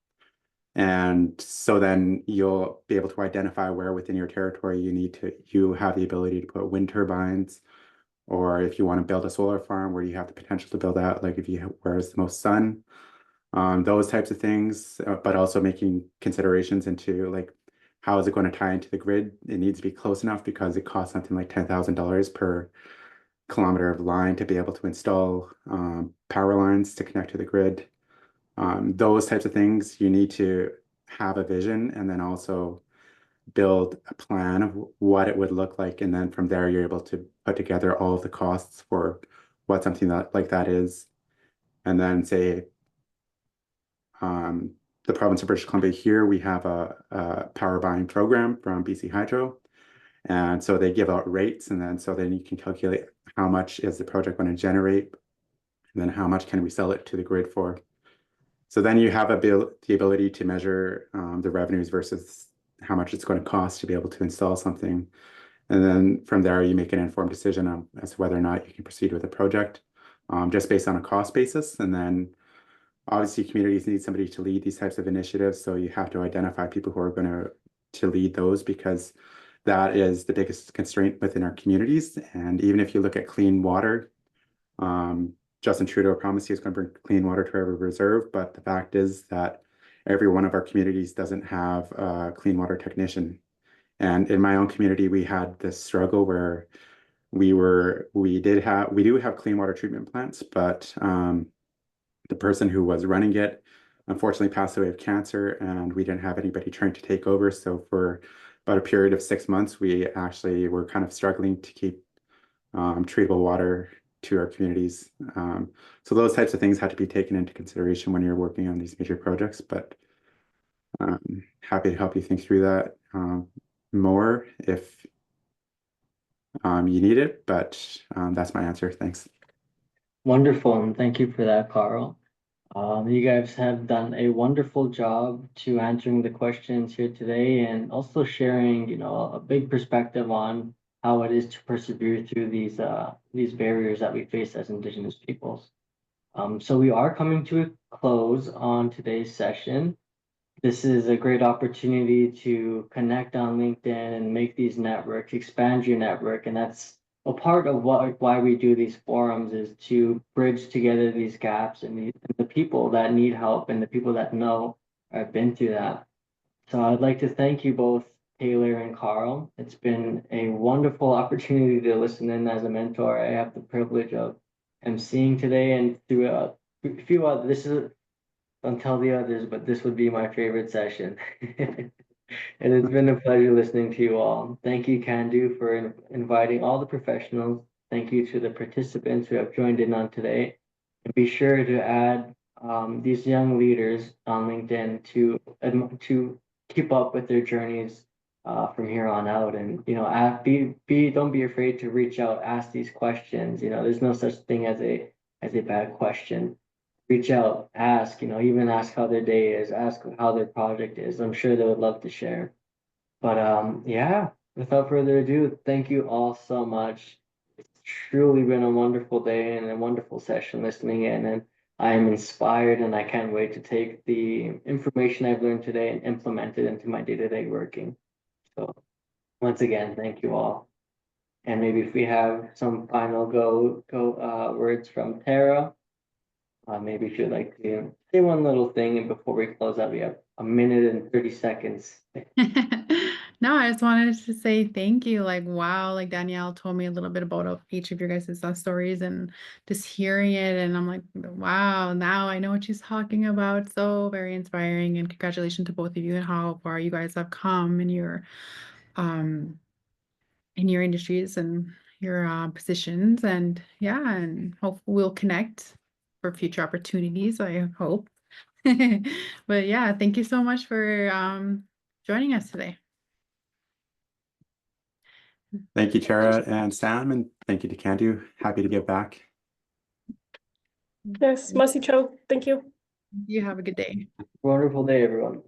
And so then you'll be able to identify where within your territory you have the ability to put wind turbines, or if you want to build a solar farm where you have the potential to build out, like where is the most sun, those types of things, but also making considerations into like, how is it going to tie into the grid? It needs to be close enough because it costs something like $10,000 per kilometer of line to be able to install power lines to connect to the grid. Those types of things, you need to have a vision and then also build a plan of what it would look like. And then from there, you're able to put together all of the costs for what something like that is. And then say, the province of British Columbia here, we have a power buying program from BC Hydro. And so they give out rates, and then you can calculate how much is the project going to generate, and then how much can we sell it to the grid for. So then you have the ability to measure the revenues versus how much it's going to cost to be able to install something. And then from there, you make an informed decision as to whether or not you can proceed with the project, just based on a cost basis. And then obviously communities need somebody to lead these types of initiatives. So you have to identify people who are going to lead those, because that is the biggest constraint within our communities. And even if you look at clean water, Justin Trudeau promised he was going to bring clean water to every reserve, but the fact is that every one of our communities doesn't have a clean water technician. And in my own community, we had this struggle where we do have clean water treatment plants, but the person who was running it unfortunately passed away of cancer, and we didn't have anybody trying to take over. So for about a period of 6 months, we actually were kind of struggling to keep treatable water to our communities. So those types of things had to be taken into consideration when you're working on these major projects, but happy to help you think through that more if you need it, but that's my answer. Thanks. Wonderful, and thank you for that, Carl. You guys have done a wonderful job to answering the questions here today, and also sharing, a big perspective on how it is to persevere through these barriers that we face as Indigenous peoples. So we are coming to a close on today's session. This is a great opportunity to connect on LinkedIn and make these networks, expand your network. And that's a part of why we do these forums, is to bridge together these gaps and the people that need help and the people that know or have been through that. So I'd like to thank you both, Taylor and Carl. It's been a wonderful opportunity to listen in as a mentor. I have the privilege of emceeing today, and through a few other, this is, don't tell the others, but this would be my favorite session. And it's been a pleasure listening to you all. Thank you, Candu, for inviting all the professionals. Thank you to the participants who have joined in on today. And be sure to add these young leaders on LinkedIn to keep up with their journeys from here on out. And don't be afraid to reach out, ask these questions. There's no such thing as a bad question. Reach out, ask, even ask how their day is, ask how their project is. I'm sure they would love to share. But yeah, without further ado, thank you all so much. It's truly been a wonderful day and a wonderful session listening in, and I am inspired, and I can't wait to take the information I've learned today and implement it into my day-to-day working. So once again, thank you all. And maybe if we have some final words from Tara. Maybe if you'd like to say one little thing, and before we close out, we have a minute and 30 seconds. No, I just wanted to say thank you. Like, wow, like Danielle told me a little bit about each of your guys' stories, and just hearing it, and I'm like, wow, now I know what she's talking about. So very inspiring, and congratulations to both of you and how far you guys have come in your industries and your positions. And yeah, and hope we'll connect for future opportunities, I hope. But yeah, thank you so much for joining us today. Thank you, Tara and Sam, and thank you to Candu. Happy to give back. Yes, Masi Cho, thank you. You have a good day. Wonderful day, everyone.